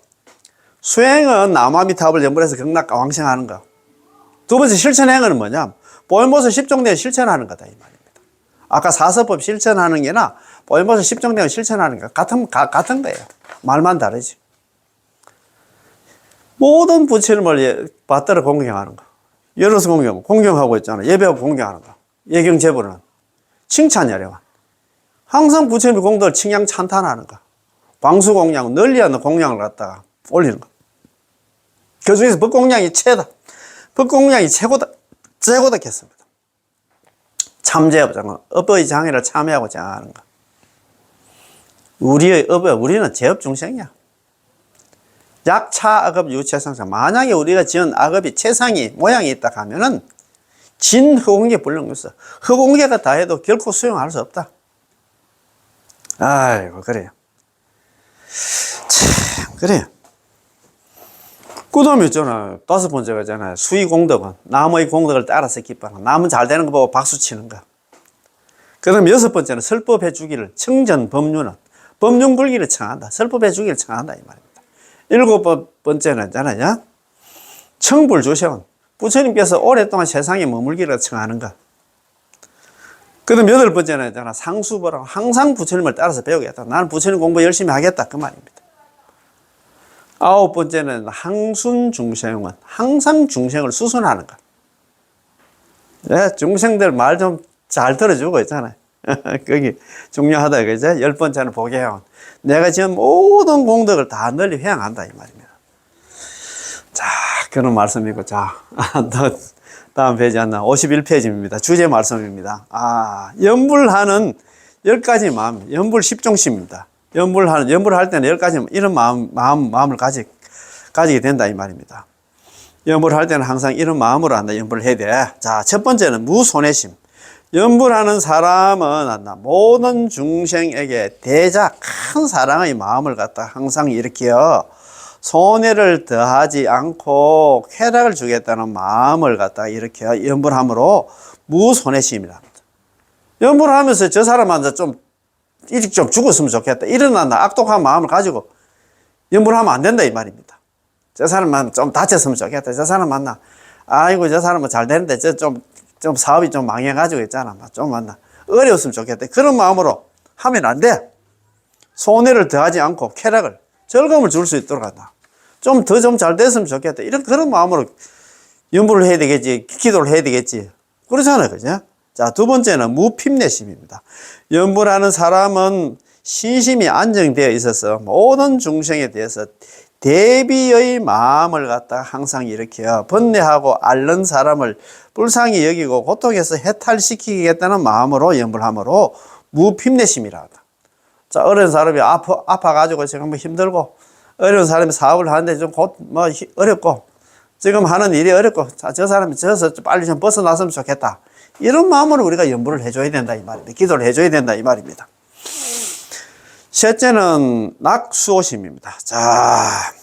수행은 나무아미타불 연불해서 극락과 왕생하는 거. 두 번째 실천행위는 뭐냐? 보현보서 10종대에 실천하는 거다 이 말입니다. 아까 사서법 실천하는 게나 보현보서 10종대에 실천하는 거 같은 거예요. 말만 다르지. 모든 부처님을 받들어 공경하는 거. 열어서 공경하고 있잖아. 예배하고 공경하는 거. 예경제부는 칭찬여려만. 항상 부처님의 공덕을 칭양 찬탄하는 거. 광수공양, 널리 하는 공양을 갖다가 올리는 거. 그 중에서 법공양이 최다. 법공양이 최고다 했습니다. 참제업장, 업의 장애를 참여하고 장하는 거. 우리의 업에, 우리는 제업 중생이야. 약차 악업 유체상상. 만약에 우리가 지은 악업이 체상이 모양이 있다 하면은 진허공계 불능유서. 허공계가 다 해도 결코 수용할 수 없다. 아이고 그래요. 참 그래요. 그 다음에 있잖아요. 다섯 번째가 있잖아요. 수의공덕은 남의 공덕을 따라서 기뻐하는. 남은 잘 되는 거 보고 박수 치는 거. 그 다음에 여섯 번째는 설법해 주기를 청전 법륜은 법륜불기를 청한다. 설법해 주기를 청한다 이 말입니다. 일곱 번째는 있잖아요. 청불조세원. 부처님께서 오랫동안 세상에 머물기를 청하는 것. 그 다음 여덟 번째는 있잖아. 상수보라고 항상 부처님을 따라서 배우겠다. 나는 부처님 공부 열심히 하겠다. 그 말입니다. 아홉 번째는 항순중생은 항상 중생을 수순하는 것. 네, 중생들 말 좀 잘 들어주고 있잖아요. 그게 중요하다. 그죠? 열 번째는 보게요. 내가 지금 모든 공덕을 다 널리 회양한다. 이 말입니다. 자, 그런 말씀이고. 자, 다음 페이지 하나. 51페이지입니다. 주제 말씀입니다. 연불하는 10가지 마음. 연불 10종시입니다. 연불할 때는 10가지 이런 마음을 가지게 된다. 이 말입니다. 연불할 때는 항상 이런 마음으로 한다. 연불을 해야 돼. 자, 첫 번째는 무손해심. 연불하는 사람은 모든 중생에게 대자 큰 사랑의 마음을 갖다 항상 일으켜 손해를 더하지 않고 쾌락을 주겠다는 마음을 갖다 일으켜 연불함으로 무손해심이랍니다. 연불을 하면서 저 사람한테 좀 일찍 좀 죽었으면 좋겠다. 이런 악독한 마음을 가지고 연불하면 안 된다 이 말입니다. 저 사람만 좀 다쳤으면 좋겠다. 저 사람 만나. 아이고 저 사람은 잘 되는데 좀 사업이 좀 망해가지고 있잖아. 좀 어려웠으면 좋겠다. 그런 마음으로 하면 안 돼. 손해를 더하지 않고 쾌락을, 즐거움을 줄 수 있도록 한다. 좀 잘 됐으면 좋겠다. 그런 마음으로 연불을 해야 되겠지. 기도를 해야 되겠지. 그러잖아요. 그죠? 자, 두 번째는 무핍내심입니다. 연불하는 사람은 신심이 안정되어 있어서 모든 중생에 대해서 대비의 마음을 갖다가 항상 일으켜 번뇌하고 앓는 사람을 불쌍히 여기고 고통에서 해탈시키겠다는 마음으로 연불함으로 무핍내심이라 한다. 자, 어려운 사람이 아파가지고 지금 힘들고 어려운 사람이 사업을 하는데 좀 어렵고 지금 하는 일이 어렵고 자, 저 사람이 저서 빨리 좀 벗어났으면 좋겠다. 이런 마음으로 우리가 연불을 해줘야 된다 이 말입니다. 기도를 해줘야 된다 이 말입니다. 셋째는 낙수오심입니다. 자,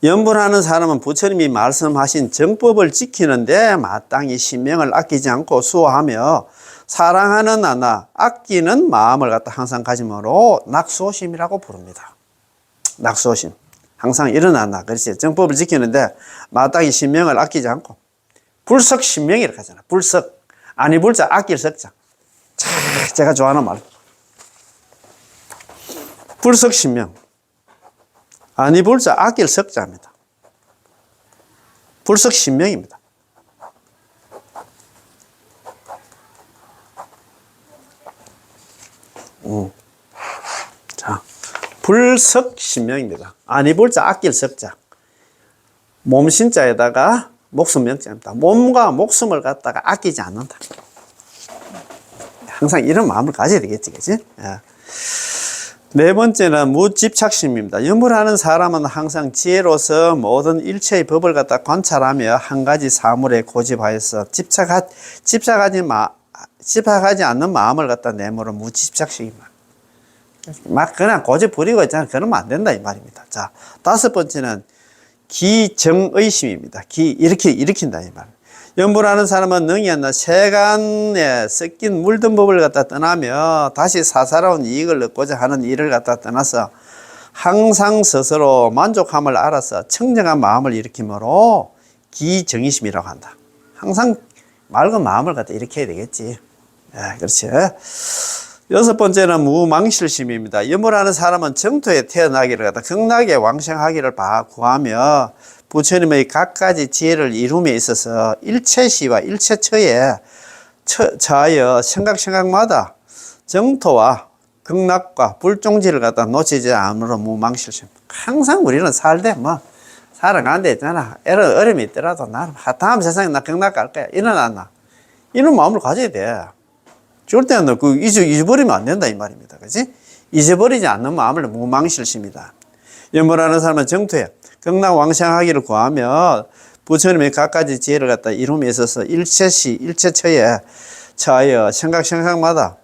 연불하는 사람은 부처님이 말씀하신 정법을 지키는데 마땅히 신명을 아끼지 않고 수호하며 사랑하는 아끼는 마음을 갖다 항상 가짐으로 낙수오심이라고 부릅니다. 낙수오심. 항상 일어난다. 그렇지. 정법을 지키는데 마땅히 신명을 아끼지 않고 불석신명이라고 하잖아. 불석. 아니 불자 아낄 석자. 제가 좋아하는 말. 불석신명. 아니 불자 아낄 석자입니다. 불석신명입니다. 자, 불석신명입니다. 아니 불자 아낄 석자. 몸신자에다가 목숨 명자입니다. 몸과 목숨을 갖다가 아끼지 않는다. 항상 이런 마음을 가져야 되겠지, 그치? 예. 네 번째는 무집착심입니다. 연불하는 사람은 항상 지혜로서 모든 일체의 법을 갖다 관찰하며 한 가지 사물에 고집하여서 집착하지 않는 마음을 갖다 내모로 무집착심입니다. 막 그냥 고집 부리고 있잖아. 그러면 안 된다 이 말입니다. 자, 다섯 번째는 기정의심입니다. 이렇게 일으킨다 이 말. 염불하는 사람은 능이 않나 세간에 섞인 물든 법을 갖다 떠나며 다시 사사로운 이익을 얻고자 하는 일을 갖다 떠나서 항상 스스로 만족함을 알아서 청정한 마음을 일으키므로 기정의심이라고 한다. 항상 맑은 마음을 갖다 일으켜야 되겠지. 그렇지. 여섯 번째는 무망실심입니다. 염불하는 사람은 정토에 태어나기를 갖다 극락에 왕생하기를 구하며 부처님의 각가지 지혜를 이룸에 있어서 일체시와 일체처에 처하여 생각마다 정토와 극락과 불종지를 갖다 놓치지 않으므로 무망실심. 항상 우리는 살되 살아가는데 있잖아. 어려움이 있더라도 나는 다음 세상에 나 극락 갈 거야. 이런 마음을 가져야 돼. 죽을 때는 잊어버리면 안 된다 이 말입니다. 그렇지? 잊어버리지 않는 마음을 무망실심이다. 염불하는 사람은 정토에 극락 왕생하기를 구하며 부처님의 각가지 지혜를 갖다 이룸에 있어서 일체시 일체처에 처하여 생각마다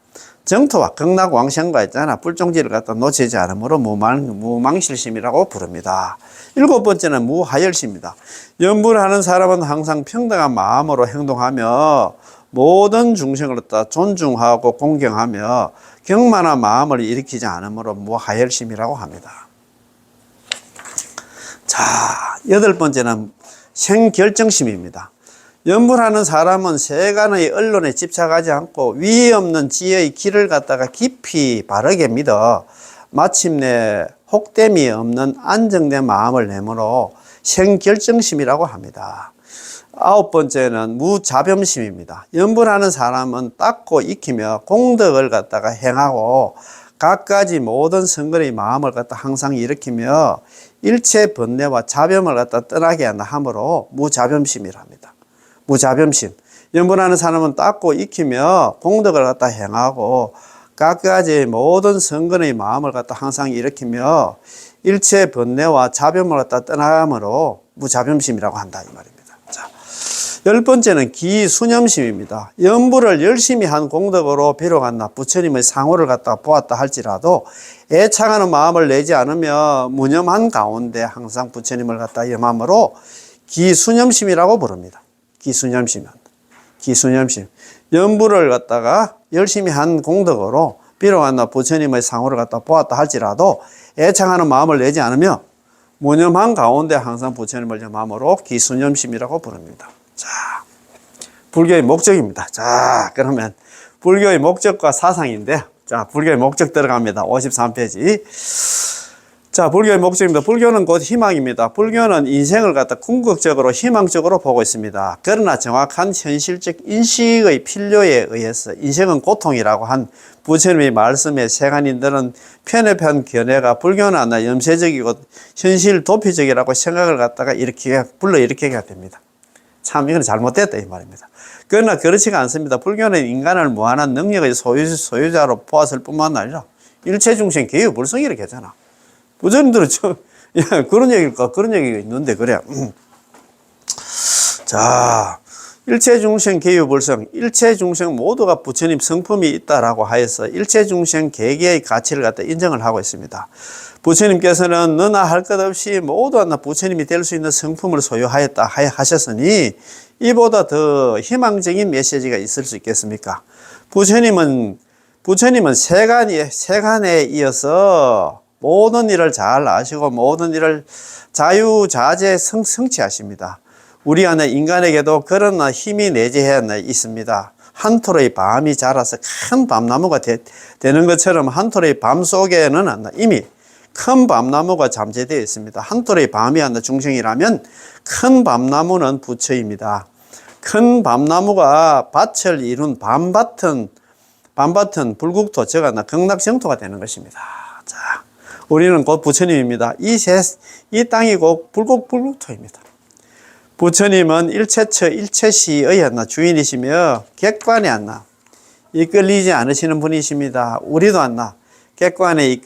정토와 극락 왕생과 있잖아. 불종지를 갖다 놓치지 않으므로 무망실심이라고 부릅니다. 일곱 번째는 무하열심입니다. 염불하는 사람은 항상 평등한 마음으로 행동하며 모든 중생을 갖다 존중하고 공경하며 경만한 마음을 일으키지 않으므로 무하열심이라고 합니다. 자, 여덟 번째는 생결정심입니다. 염불하는 사람은 세간의 언론에 집착하지 않고 위에 없는 지혜의 길을 갖다가 깊이 바르게 믿어 마침내 혹됨이 없는 안정된 마음을 내므로 생결정심이라고 합니다. 아홉 번째는 무자범심입니다. 염불하는 사람은 닦고 익히며 공덕을 갖다가 행하고 갖가지 모든 성근의 마음을 갖다 항상 일으키며 일체 번뇌와 자범을 갖다 떠나게 하므로 무자범심이라 합니다. 무자범심. 염불하는 사람은 닦고 익히며 공덕을 갖다 행하고 갖가지 모든 성근의 마음을 갖다 항상 일으키며 일체 번뇌와 자범을 갖다 떠나므로 무자범심이라고 한다 이 말입니다. 자, 열 번째는 기수념심입니다. 염불을 열심히 한 공덕으로 비록 부처님의 상호를 갖다 보았다 할지라도 애착하는 마음을 내지 않으며 무념한 가운데 항상 부처님을 갖다 염함으로 기수념심이라고 부릅니다. 기수념심. 염불을 갖다가 열심히 한 공덕으로 비록 부처님의 상호를 갖다 보았다 할지라도 애착하는 마음을 내지 않으며 무념한 가운데 항상 부처님을 염함으로 기수념심이라고 부릅니다. 자, 불교의 목적입니다. 자, 그러면 불교의 목적과 사상인데, 자, 불교의 목적 들어갑니다. 53페이지. 자, 불교의 목적입니다. 불교는 곧 희망입니다. 불교는 인생을 갖다 궁극적으로 희망적으로 보고 있습니다. 그러나 정확한 현실적 인식의 필요에 의해서 인생은 고통이라고 한 부처님의 말씀에 세간인들은 편협한 견해가 불교는 염세적이고 현실 도피적이라고 생각을 갖다가 불러일으키게 됩니다. 참 이건 잘못됐다 이 말입니다. 그러나 그렇지가 않습니다. 불교는 인간을 무한한 능력의 소유자로 보았을 뿐만 아니라 일체중생 계유불성이라고 하잖아. 부처님들은 그런 얘기가 있는데 그래. 자, 일체중생 계유불성, 일체중생 모두가 부처님 성품이 있다라고 하여서 일체중생 개개의 가치를 갖다 인정을 하고 있습니다. 부처님께서는 너나 할 것 없이 모두 부처님이 될 수 있는 성품을 소유하였다 하셨으니 이보다 더 희망적인 메시지가 있을 수 있겠습니까? 부처님은 세간에 이어서 모든 일을 잘 아시고 모든 일을 자유자재 성취하십니다. 우리 안에 인간에게도 그런 힘이 내재해 있습니다. 한 토로의 밤이 자라서 큰 밤나무가 되는 것처럼 한 토로의 밤 속에는 이미 큰 밤나무가 잠재되어 있습니다. 한 토로의 밤이 중생이라면 큰 밤나무는 부처입니다. 큰 밤나무가 밭을 이룬 밤밭은 불국토, 즉 극락정토가 되는 것입니다. 자, 우리는 곧 부처님입니다. 이 땅이 곧 불국토입니다. 부처님은 일체시의 주인이시며 객관에 이끌리지 않으시는 분이십니다. 우리도 객관에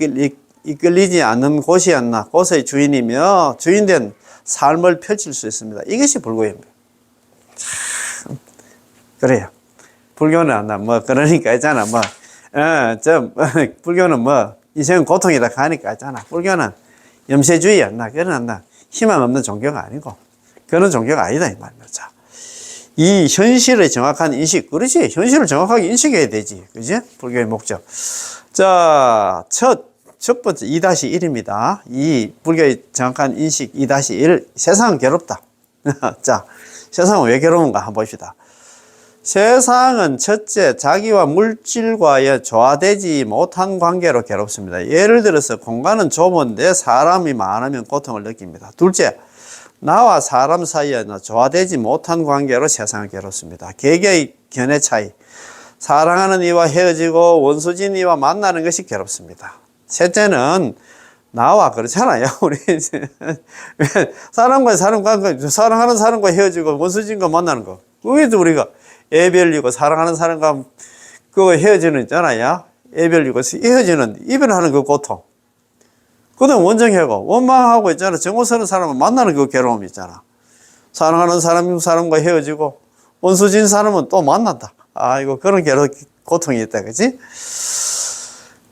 이끌리지 않는 곳의 주인이며 주인된 삶을 펼칠 수 있습니다. 이것이 불교입니다. 참 그래요. 불교는 그러니까 있잖아. 불교는 인생은 고통이다 하니까 있잖아. 불교는 염세주의 그러나 희망 없는 종교가 아니고 그런 종교가 아니다 이 말입니다. 자, 이 현실의 정확한 인식, 그렇지? 현실을 정확하게 인식해야 되지, 그지? 불교의 목적. 자, 첫 번째 2-1입니다. 이 불교의 정확한 인식 2-1. 세상은 괴롭다. 자, 세상은 왜 괴로운가 한번 봅시다. 세상은 첫째, 자기와 물질과의 조화되지 못한 관계로 괴롭습니다. 예를 들어서 공간은 좁은데 사람이 많으면 고통을 느낍니다. 둘째, 나와 사람 사이에 조화되지 못한 관계로 세상을 괴롭습니다. 개개의 견해 차이, 사랑하는 이와 헤어지고 원수진 이와 만나는 것이 괴롭습니다. 셋째는 나와 그렇잖아요. 우리 사람과 사랑하는 사람과 헤어지고 원수진과 만나는 거. 그게도 우리가 애별리고 사랑하는 사람과 그 헤어지는 있잖아요. 애별리고 헤어지는 이별하는 그 고통. 그다음 원정해고 원망하고 있잖아. 정오 서는 사람을 만나는 그 괴로움 있잖아. 사랑하는 사람과 헤어지고 원수진 사람은 또 만난다. 아이고 그런 고통이 있다, 그렇지?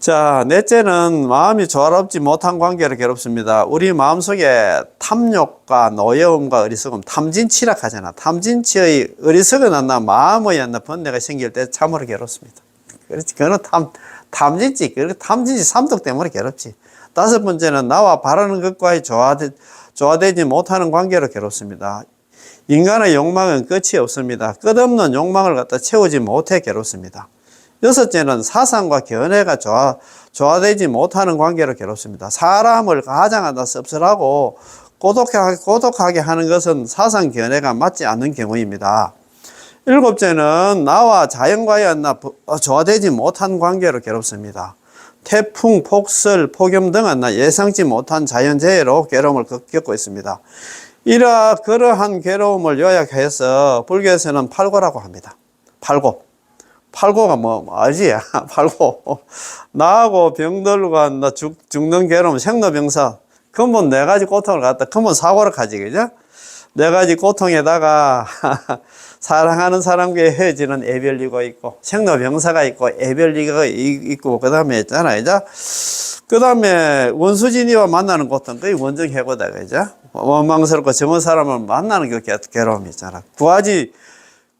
자, 넷째는 마음이 조화롭지 못한 관계로 괴롭습니다. 우리 마음속에 탐욕과 노여움과 어리석음, 탐진치락하잖아. 탐진치의 어리석은 않나 마음의 않나 번뇌가 생길 때 참으로 괴롭습니다. 그렇지. 그거는 탐진치, 탐진치 삼독 때문에 괴롭지. 다섯 번째는 나와 바라는 것과의 조화되지 못하는 관계로 괴롭습니다. 인간의 욕망은 끝이 없습니다. 끝없는 욕망을 갖다 채우지 못해 괴롭습니다. 여섯째는 사상과 견해가 조화되지 못하는 관계로 괴롭습니다. 사람을 가장 씁쓸하고 고독하게 하는 것은 사상 견해가 맞지 않는 경우입니다. 일곱째는 나와 자연과의 조화되지 못한 관계로 괴롭습니다. 태풍, 폭설, 폭염 등은 예상치 못한 자연재해로 괴로움을 겪고 있습니다. 그러한 괴로움을 요약해서 불교에서는 팔고라고 합니다. 팔고가 알지? 팔고. 나하고 병들과 죽는 괴로움, 생로병사. 근본 네 가지 고통을 갖다, 근본 사고를 가지, 그죠? 네 가지 고통에다가, 사랑하는 사람과 헤어지는 애별리가 있고, 생로병사가 있고, 애별리가 있고, 그 다음에 있잖아, 그죠? 그 다음에 원수진이와 만나는 고통, 그게 원정해고다, 그죠? 원망스럽고 정한 사람을 만나는 그 괴로움이 있잖아.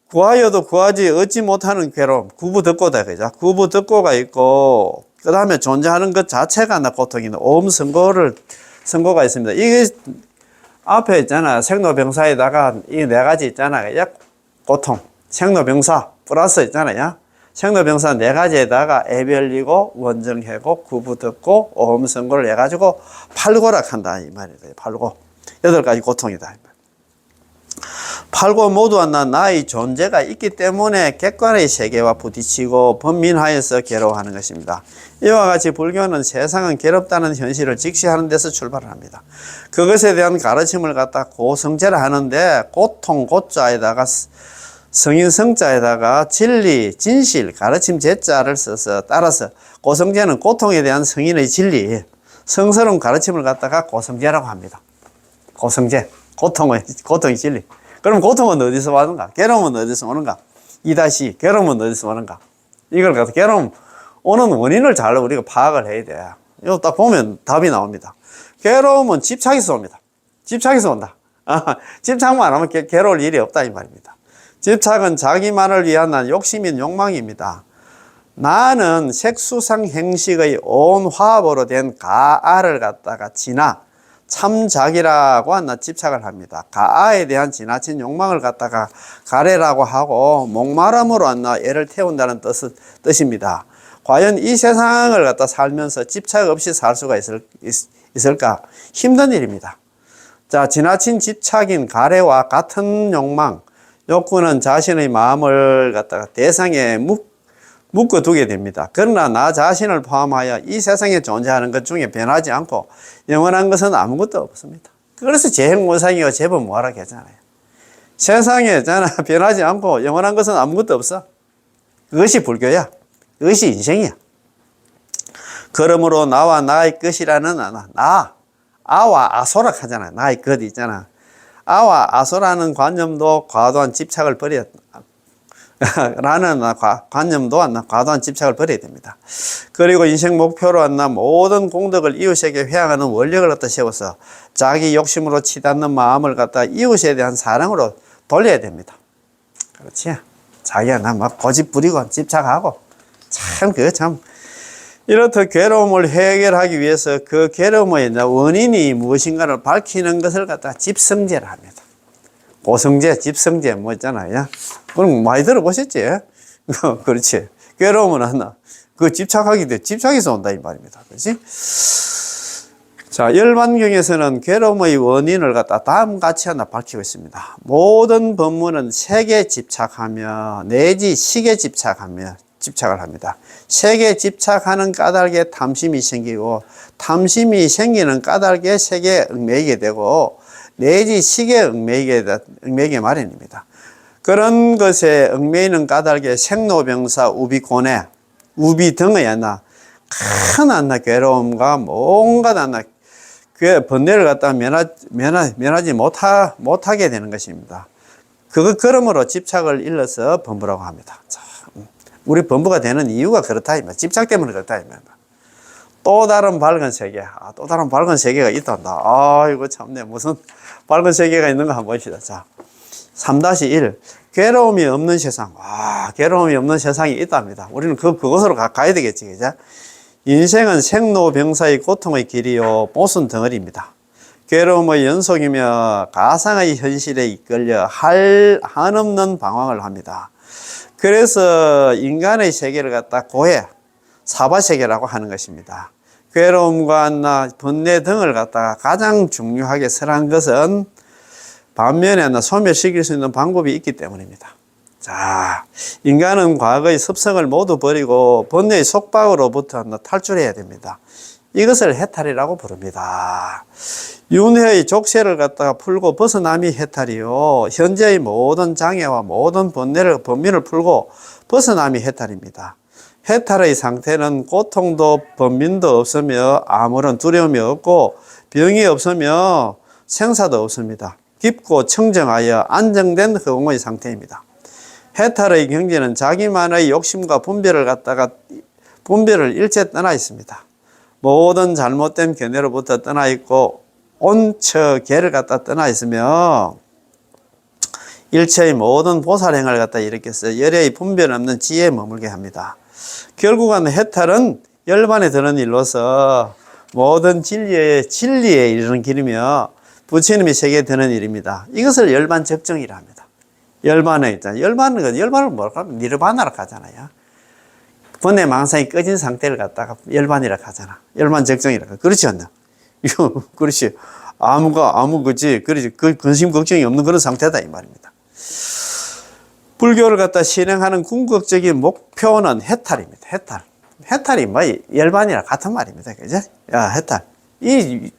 구하여도 구하지 얻지 못하는 괴로움, 구부득고다, 그죠? 구부득고가 있고, 그 다음에 존재하는 것 자체가 고통이네. 선고가 있습니다. 이게 앞에 있잖아. 생로병사에다가 이 네 가지 있잖아. 그죠? 고통, 생로병사, 플러스 있잖아요. 생로병사 네 가지에다가 애별리고, 원정해고, 구부득고, 오음선고를 해가지고 팔고락한다, 이 말이에요. 팔고. 8가지 고통이다. 팔고 모두 나의 존재가 있기 때문에 객관의 세계와 부딪히고 번민하여서 괴로워하는 것입니다. 이와 같이 불교는 세상은 괴롭다는 현실을 직시하는 데서 출발을 합니다. 그것에 대한 가르침을 갖다 고성제라 하는데 고통 고자에다가 성인 성자에다가 진리, 진실, 가르침 제자를 써서 따라서 고성제는 고통에 대한 성인의 진리, 성스러운 가르침을 갖다가 고성제라고 합니다. 고성제, 고통의 진리. 그럼 고통은 어디서 오는가? 괴로움은 어디서 오는가? 2-2, 괴로움은 어디서 오는가? 이걸 갖다 괴로움 오는 원인을 잘 우리가 파악을 해야 돼. 이거 딱 보면 답이 나옵니다. 괴로움은 집착에서 옵니다. 집착에서 온다. 집착만 하면 괴로울 일이 없다 이 말입니다. 집착은 자기만을 위한 욕심인 욕망입니다. 나는 색수상 행식의 온 화합으로 된 가아를 갖다가 참작이라고 집착을 합니다. 가아에 대한 지나친 욕망을 갖다가 가래라고 하고 목마름으로 애를 태운다는 뜻입니다. 과연 이 세상을 갖다 살면서 집착 없이 살 수가 있을까? 힘든 일입니다. 자, 지나친 집착인 가래와 같은 욕구는 자신의 마음을 갖다가 대상에 묶어두게 됩니다. 그러나 나 자신을 포함하여 이 세상에 존재하는 것 중에 변하지 않고 영원한 것은 아무것도 없습니다. 그래서 재행무상이고 재범무하라고 했잖아요. 세상에 변하지 않고 영원한 것은 아무것도 없어. 그것이 불교야. 그것이 인생이야. 그러므로 나와 나의 것이라는 아와 아소락 하잖아. 나의 것 있잖아. 아와 아소라는 관념도 과도한 집착을 버려 라는 관념도 과도한 집착을 버려야 됩니다. 그리고 인생 목표로 모든 공덕을 이웃에게 회항하는 원력을 갖다 세워서 자기 욕심으로 치닫는 마음을 갖다 이웃에 대한 사랑으로 돌려야 됩니다. 그렇지? 자기가 막 고집 부리고 집착하고 참 이렇듯 괴로움을 해결하기 위해서 그 괴로움의 원인이 무엇인가를 밝히는 것을 갖다 집성제를 합니다. 고성제, 집성제 뭐 있잖아요. 그럼 많이 들어보셨지? 그렇지. 괴로움은 그 집착에서 온다 이 말입니다. 그렇지? 자, 열반경에서는 괴로움의 원인을 갖다 다음과 같이 밝히고 있습니다. 모든 법문은 색에 집착하며 내지 식에 집착을 합니다. 색에 집착하는 까닭에 탐심이 생기고 탐심이 생기는 까닭에 색에 얽매이게 되고 내지 식에 얽매이게 마련입니다. 그런 것에 얽매이는 까닭에 생로병사 우비고뇌 우비 등의 큰 괴로움과 뭔가 그 번뇌를 갖다 면하지 못하게 되는 것입니다. 그러므로 집착을 일러서 범부라고 합니다. 자, 우리 범부가 되는 이유가 그렇다. 집착 때문에 그렇다. 또 다른 밝은 세계. 또 다른 밝은 세계가 있단다. 이거 참네. 무슨 밝은 세계가 있는가 한번 봅시다. 자, 3-1. 괴로움이 없는 세상. 괴로움이 없는 세상이 있답니다. 우리는 그곳으로 가야 되겠지. 그죠? 인생은 생로병사의 고통의 길이요. 보순 덩어리입니다. 괴로움의 연속이며 가상의 현실에 이끌려 한없는 방황을 합니다. 그래서 인간의 세계를 갖다 고해, 사바세계라고 하는 것입니다. 괴로움과 번뇌 등을 갖다가 가장 중요하게 설한 것은 반면에 소멸시킬 수 있는 방법이 있기 때문입니다. 자, 인간은 과거의 습성을 모두 버리고 번뇌의 속박으로부터 탈출해야 됩니다. 이것을 해탈이라고 부릅니다. 윤회의 족쇄를 갖다가 풀고 벗어남이 해탈이요. 현재의 모든 장애와 모든 번뇌를 풀고 벗어남이 해탈입니다. 해탈의 상태는 고통도 번민도 없으며 아무런 두려움이 없고 병이 없으며 생사도 없습니다. 깊고 청정하여 안정된 허공의 상태입니다. 해탈의 경지는 자기만의 욕심과 분별을 일체 떠나 있습니다. 모든 잘못된 견해로부터 떠나 있고 온처계를 갖다 떠나 있으며 일체의 모든 보살행을 갖다 일으켜서 열애의 분별 없는 지혜에 머물게 합니다. 결국은 해탈은 열반에 드는 일로서 모든 진리에 이르는 길이며 부처님이 세계에 드는 일입니다. 이것을 열반 적정이라 합니다. 열반을 뭐라고 하면 니르바나라고 하잖아요. 번뇌 망상이 꺼진 상태를 갖다가 열반이라고 하잖아. 열반 적정이라고. 그렇지 않나? 그렇지. 그렇지. 그 근심 걱정이 없는 그런 상태다 이 말입니다. 불교를 갖다 실행하는 궁극적인 목표는 해탈입니다. 해탈이 열반이랑 같은 말입니다. 그죠? 해탈. 이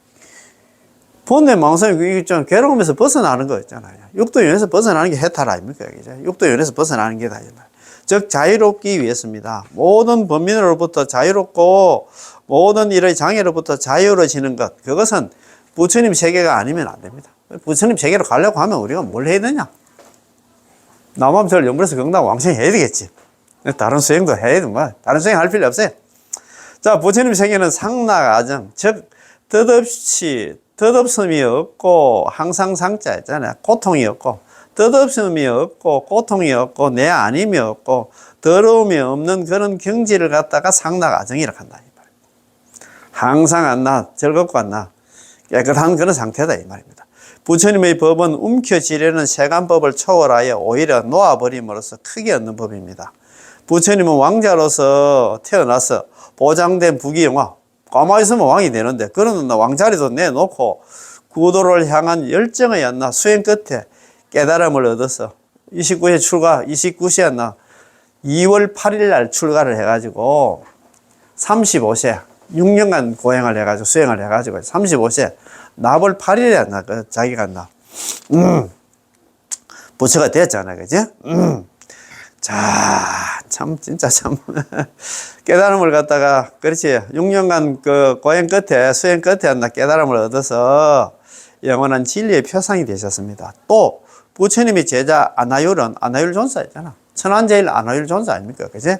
번뇌 망상이 괴로움에서 벗어나는 거 있잖아요. 육도연에서 벗어나는 게 해탈 아닙니까? 그죠? 육도연에서 벗어나는 게 다. 즉, 자유롭기 위해서입니다. 모든 범민으로부터 자유롭고 모든 일의 장애로부터 자유로워지는 것. 그것은 부처님 세계가 아니면 안 됩니다. 부처님 세계로 가려고 하면 우리가 뭘 해야 되냐? 남암절 연불에서 경당 왕생 해야 되겠지. 다른 수행도 해야 돼. 다른 수행 할 필요 없어요. 자, 부처님 세계는 상락아정, 즉 덧없음이 없고 항상 상자 있잖아요. 고통이 없고 덧없음이 없고 고통이 없고 내 아님이 없고 더러움이 없는 그런 경지를 갖다가 상락아정이라고 한다 이 말입니다. 항상 안나 즐겁고 안나 깨끗한 그런 상태다 이 말입니다. 부처님의 법은 움켜쥐려는 세간법을 초월하여 오히려 놓아버림으로써 크게 얻는 법입니다. 부처님은 왕자로서 태어나서 보장된 부귀영화, 가만히 있으면 왕이 되는데 그런 왕자리도 내놓고 구도를 향한 열정의 수행 끝에 깨달음을 얻어서 29시에 2월 8일 날 출가를 해가지고 35세 6년간 고행을 해가지고 수행을 해가지고 35세 납월 8일에 자기가 부처가 됐잖아, 그지? 자, 진짜 깨달음을 갖다가, 그렇지. 6년간 그 고행 끝에, 수행 끝에 깨달음을 얻어서 영원한 진리의 표상이 되셨습니다. 또, 부처님의 제자 아나율 존사 있잖아. 천안제일 안화율존자 아닙니까? 그제?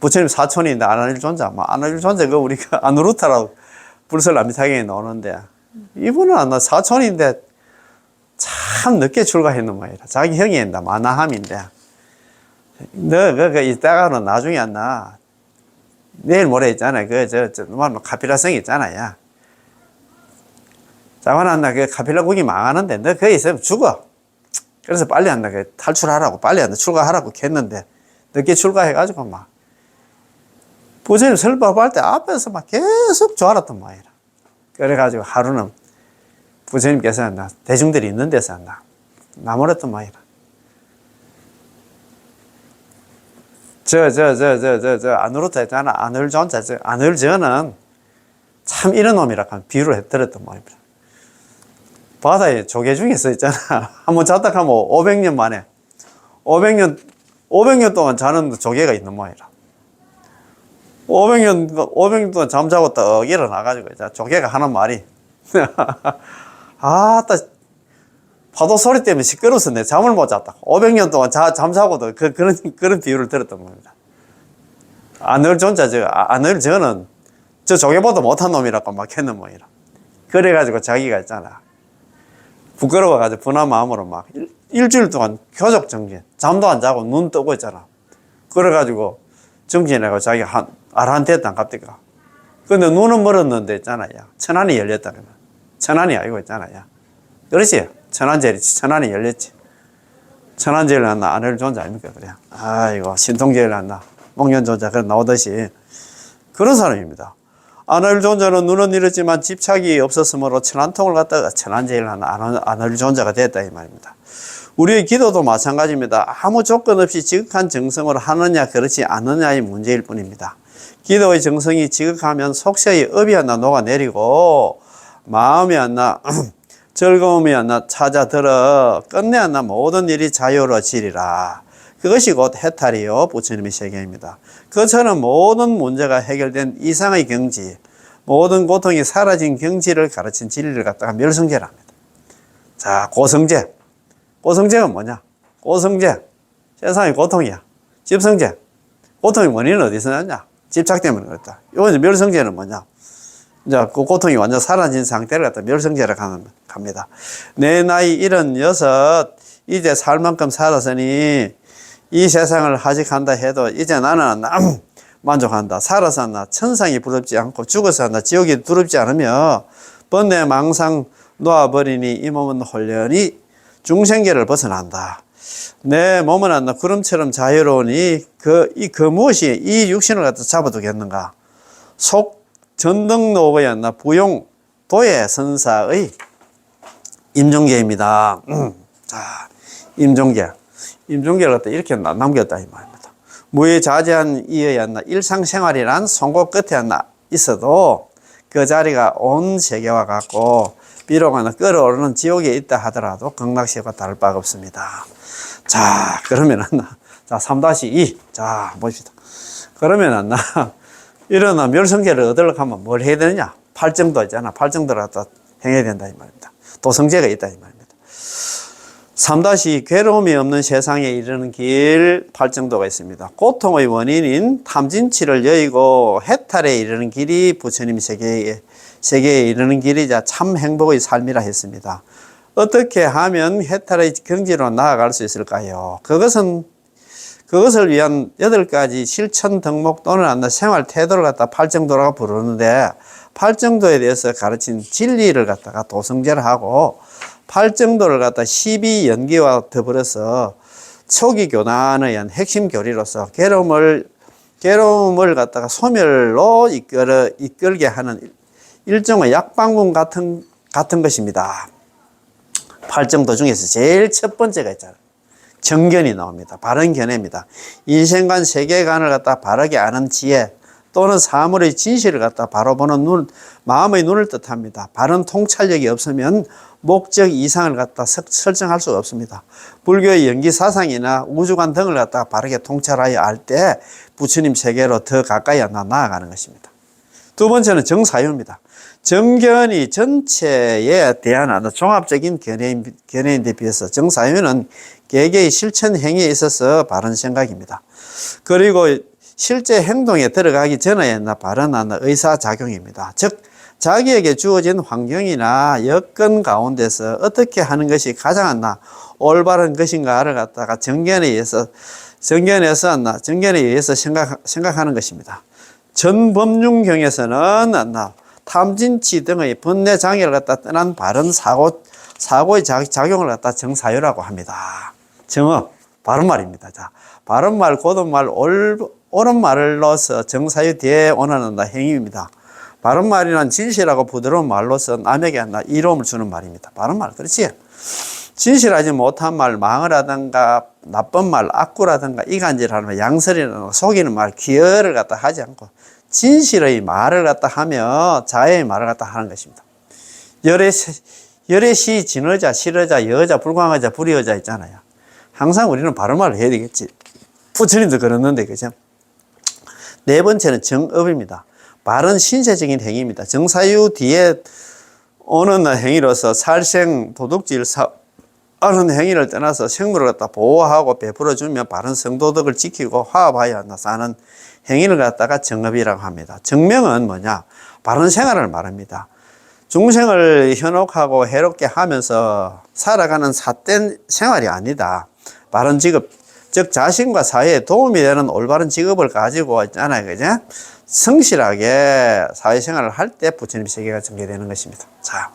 부처님 사촌인데 안화율존자, 뭐 안화율존자 그 우리가 아누루타라고 불설남미타경에 나오는데 이분은 사촌인데 참 늦게 출가했는 모양이라. 자기 형이 한다 마나함인데 너 이따가는 나중에 안 나. 내일 모레 있잖아. 카필라성 있잖아요. 자관한다. 카필라국이 망하는데 너 거기 있으면 죽어. 그래서 빨리 한다. 탈출하라고 빨리 한다. 출가하라고 했는데 늦게 출가해가지고 막 부처님 설법할 때 앞에서 막 계속 좋아랐단 말이라. 그래가지고 하루는 부처님께서 한다. 대중들이 있는 데서 한다. 나무랬단 말이라. 안으로타 있잖아. 안을존자. 안을저는 참 이런 놈이라 비유를 해드렸단 말입니다. 바다에 조개 중에 써 있잖아. 한번 잤다 하면 500년 만에 500년 동안 자는 조개가 있는 모양이라. 500년 동안 잠자고 떡 일어나가지고 조개가 하는 말이 아따 파도 소리 때문에 시끄러워서 내 잠을 못 잤다. 500년 동안 잠자고도 그런 비유를 들었던 겁니다. 안을저는 저 조개보다 못한 놈이라고 막 했는 모양이라. 그래가지고 자기가 있잖아. 부끄러워가지고 분한 마음으로 막 일주일 동안 교적 정진, 잠도 안 자고 눈 뜨고 있잖아. 그래가지고 정진해가지고 자기 아라한테했단 갑니까? 근데 눈은 멀었는데 있잖아요. 천안이 열렸다 그러면. 천안이 알고 있잖아요. 그렇지? 천안제일이지. 천안이 열렸지. 천안제일 났나? 안을존자 아닙니까? 그래. 아이고, 신통제일 났나? 목련존자, 그래 나오듯이. 그런 사람입니다. 안을존자는 눈은 잃었지만 집착이 없었으므로 천안통을 갖다가 천안제일 하나 안을존자가 됐다 이 말입니다. 우리의 기도도 마찬가지입니다. 아무 조건 없이 지극한 정성으로 하느냐 그렇지 않느냐의 문제일 뿐입니다. 기도의 정성이 지극하면 속세의 업이 하나 녹아내리고 마음이 하나 즐거움이 하나 찾아들어 끝내 하나 모든 일이 자유로워지리라. 그것이 곧 해탈이요 부처님의 세계입니다. 그처럼 모든 문제가 해결된 이상의 경지, 모든 고통이 사라진 경지를 가르친 진리를 갖다가 멸성제랍니다. 자, 고성제. 고성제가 뭐냐? 고성제. 세상의 고통이야. 집성제. 고통의 원인은 어디서 났냐? 집착 때문에 그렇다. 이건 멸성제는 뭐냐? 이제 그 고통이 완전 사라진 상태를 갖다 멸성제로 갑니다. 내 나이 76, 이제 살 만큼 살았으니 이 세상을 하직한다 해도 이제 나는 만족한다. 살아서 한다. 천상이 부럽지 않고 죽어서 한다. 지옥이 두렵지 않으며 번뇌 망상 놓아버리니 이 몸은 홀연히 중생계를 벗어난다. 내 몸은 한다. 구름처럼 자유로우니 그 무엇이 이 육신을 갖다 잡아두겠는가. 속 전등록의 한다. 부용 도예 선사의 임종계입니다. 자, 임종계를 갖다 이렇게 남겼다 이 말입니다. 무의자재한 이에 한다. 일상생활이란 송곳 끝에 한다. 있어도 그 자리가 온 세계와 같고 비록 하나 끓어오르는 지옥에 있다 하더라도 극락시와 다를 바가 없습니다. 자, 그러면 자, 3-2. 자, 봅시다. 그러면 일어나 멸성제를 얻으려고 하면 뭘 해야 되느냐? 팔정도 있잖아. 팔정도를 갖다 행해야 된다 이 말입니다. 도성제가 있다 이 말입니다. 3-2 괴로움이 없는 세상에 이르는 길 팔정도가 있습니다. 고통의 원인인 탐진치를 여의고 해탈에 이르는 길이 부처님 세계에 이르는 길이자 참 행복의 삶이라 했습니다. 어떻게 하면 해탈의 경지로 나아갈 수 있을까요? 그것을 위한 8가지 실천 덕목 또는 생활 태도를 갖다 팔정도라고 부르는데 팔정도에 대해서 가르친 진리를 갖다가 도성제를 하고 팔정도를 갖다 12연기와 더불어서 초기 교단에 의한 핵심 교리로서 괴로움을 갖다가 소멸로 이끌게 하는 일종의 약방문 같은 것입니다. 팔정도 중에서 제일 첫 번째가 있잖아요. 정견이 나옵니다. 바른 견해입니다. 인생관 세계관을 갖다 바르게 아는 지혜 또는 사물의 진실을 갖다 바로 보는 마음의 눈을 뜻합니다. 바른 통찰력이 없으면 목적 이상을 갖다 설정할 수가 없습니다. 불교의 연기 사상이나 우주관 등을 갖다 바르게 통찰하여 알 때 부처님 세계로 더 가까이 나아가는 것입니다. 두 번째는 정사유입니다. 정견이 전체에 대한 종합적인 견해인데 비해서 정사유는 개개의 실천 행위에 있어서 바른 생각입니다. 그리고 실제 행동에 들어가기 전에 바른 의사작용입니다. 즉 자기에게 주어진 환경이나 여건 가운데서 어떻게 하는 것이 가장 올바른 것인가를 갖다가 정견에 의해서 생각하는 것입니다. 전범융경에서는 탐진치 등의 번뇌 장애를 갖다 떠난 바른 사고의 작용을 갖다 정사유라고 합니다. 정어, 바른 말입니다. 자, 바른 말, 고든 말, 옳은 말을 넣어서 정사유 뒤에 오는 행위입니다. 바른 말이란 진실하고 부드러운 말로서 남에게 이로움을 주는 말입니다. 바른 말, 그렇지? 진실하지 못한 말, 망을하든가 나쁜 말, 악구라든가 이간질하는 말, 양설이나 속이는 말, 기여를 갖다 하지 않고 진실의 말을 갖다 하며 자의 말을 갖다 하는 것입니다. 열애시, 진의자, 실의자, 여의자, 불광의자, 불의의자 있잖아요. 항상 우리는 바른 말을 해야 되겠지. 부처님도 그랬는데, 그죠? 네 번째는 정업입니다. 바른 신체적인 행위입니다. 정사유 뒤에 오는 행위로서 살생, 도둑질, 하는 행위를 떠나서 생물을 갖다 보호하고 베풀어주며 바른 성도덕을 지키고 화합하여 사는 행위를 갖다가 정업이라고 합니다. 정명은 뭐냐? 바른 생활을 말합니다. 중생을 현혹하고 해롭게 하면서 살아가는 삿된 생활이 아니다. 바른 직업, 즉 자신과 사회에 도움이 되는 올바른 직업을 가지고 있잖아요. 그죠? 성실하게 사회생활을 할 때 부처님 세계가 전개되는 것입니다. 자,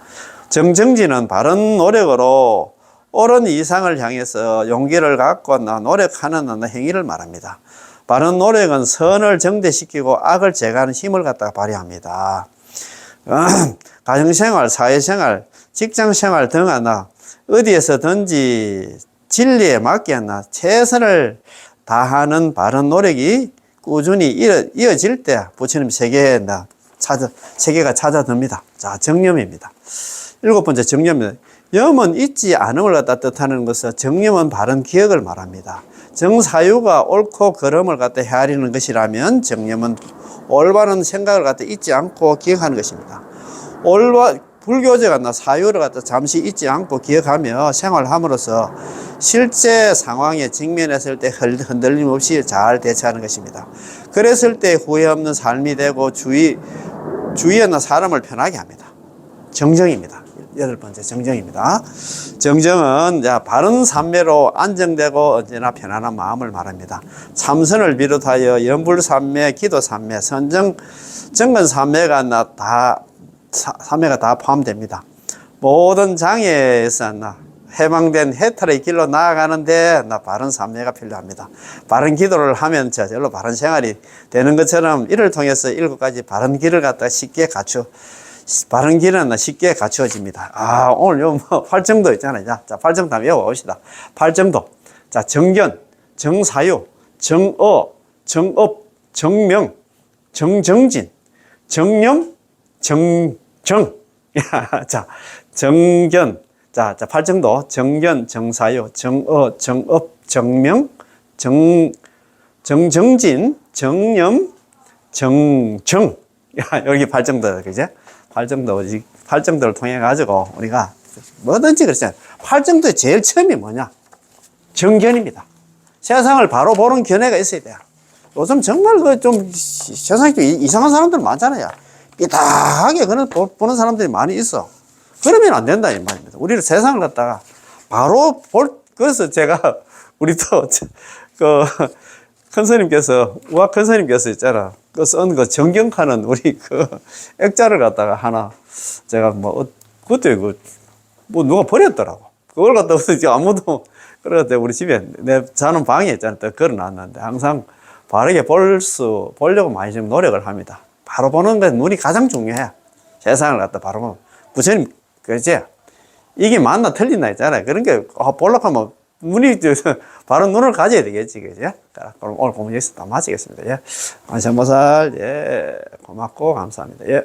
정정지는 바른 노력으로 옳은 이상을 향해서 용기를 갖고 노력하는 행위를 말합니다. 바른 노력은 선을 정대시키고 악을 제거하는 힘을 갖다가 발휘합니다. 가정생활, 사회생활, 직장생활 등 어디에서든지 진리에 맞게 최선을 다하는 바른 노력이 꾸준히 이어질 때 부처님 세계가 찾아듭니다. 자, 정념입니다. 일곱 번째 정념입니다. 염은 잊지 않음을 갖다 뜻하는 것은 정념은 바른 기억을 말합니다. 정사유가 옳고 그름을 갖다 헤아리는 것이라면 정념은 올바른 생각을 갖다 잊지 않고 기억하는 것입니다. 불교제가 사유를 갖다 잠시 잊지 않고 기억하며 생활함으로써 실제 상황에 직면했을 때 흔들림 없이 잘 대처하는 것입니다. 그랬을 때 후회 없는 삶이 되고 주위에 사람을 편하게 합니다. 정정입니다. 여덟 번째 정정입니다. 정정은 바른 삼매로 안정되고 언제나 편안한 마음을 말합니다. 참선을 비롯하여 연불삼매, 기도삼매, 정근삼매가 다 포함됩니다. 모든 장애에서 해방된 해탈의 길로 나아가는데 바른 삼매가 필요합니다. 바른 기도를 하면 저절로 바른 생활이 되는 것처럼 이를 통해서 7가지 바른 길을 갖다 바른 길은 쉽게 갖추어집니다. 오늘 팔정도 있잖아요. 자, 팔정도 한번 외워봅시다. 팔정도. 자, 정견, 정사유, 정어, 정업, 정명, 정정진, 정념, 정정. 자, 정견. 자, 팔정도. 정견, 정사유, 정어, 정업, 정명, 정정진, 정념, 정정. 여기 팔정도다, 그죠? 팔정도를 통해 가지고 우리가 뭐든지 그렇잖아요. 팔정도의 제일 처음이 뭐냐? 정견입니다. 세상을 바로 보는 견해가 있어야 돼요. 요즘 정말 세상에 좀 이상한 사람들 많잖아요. 삐딱하게 보는 사람들이 많이 있어. 그러면 안 된다 이 말입니다. 우리는 세상을 갖다가 바로 그래서 제가 우리 또 큰스님께서 우학 큰스님께서 있잖아. 쓴 정경하는 우리 액자를 갖다가 하나 제가 그때 누가 버렸더라고. 그걸 갖다가 아무도 그래서 우리 집에 내 자는 방에 있잖아. 또 걸어놨는데 항상 바르게 보려고 많이 좀 노력을 합니다. 바로 보는 건 눈이 가장 중요해. 세상을 갖다 바로 보면 부처님 그렇지? 이게 맞나 틀리나 있잖아요. 그런 게 보려고 하면 눈이 바로 눈을 가져야 되겠지, 그죠? 그럼 오늘 공부 여기서 다 마치겠습니다. 예. 관세음보살, 예. 고맙고 감사합니다. 예.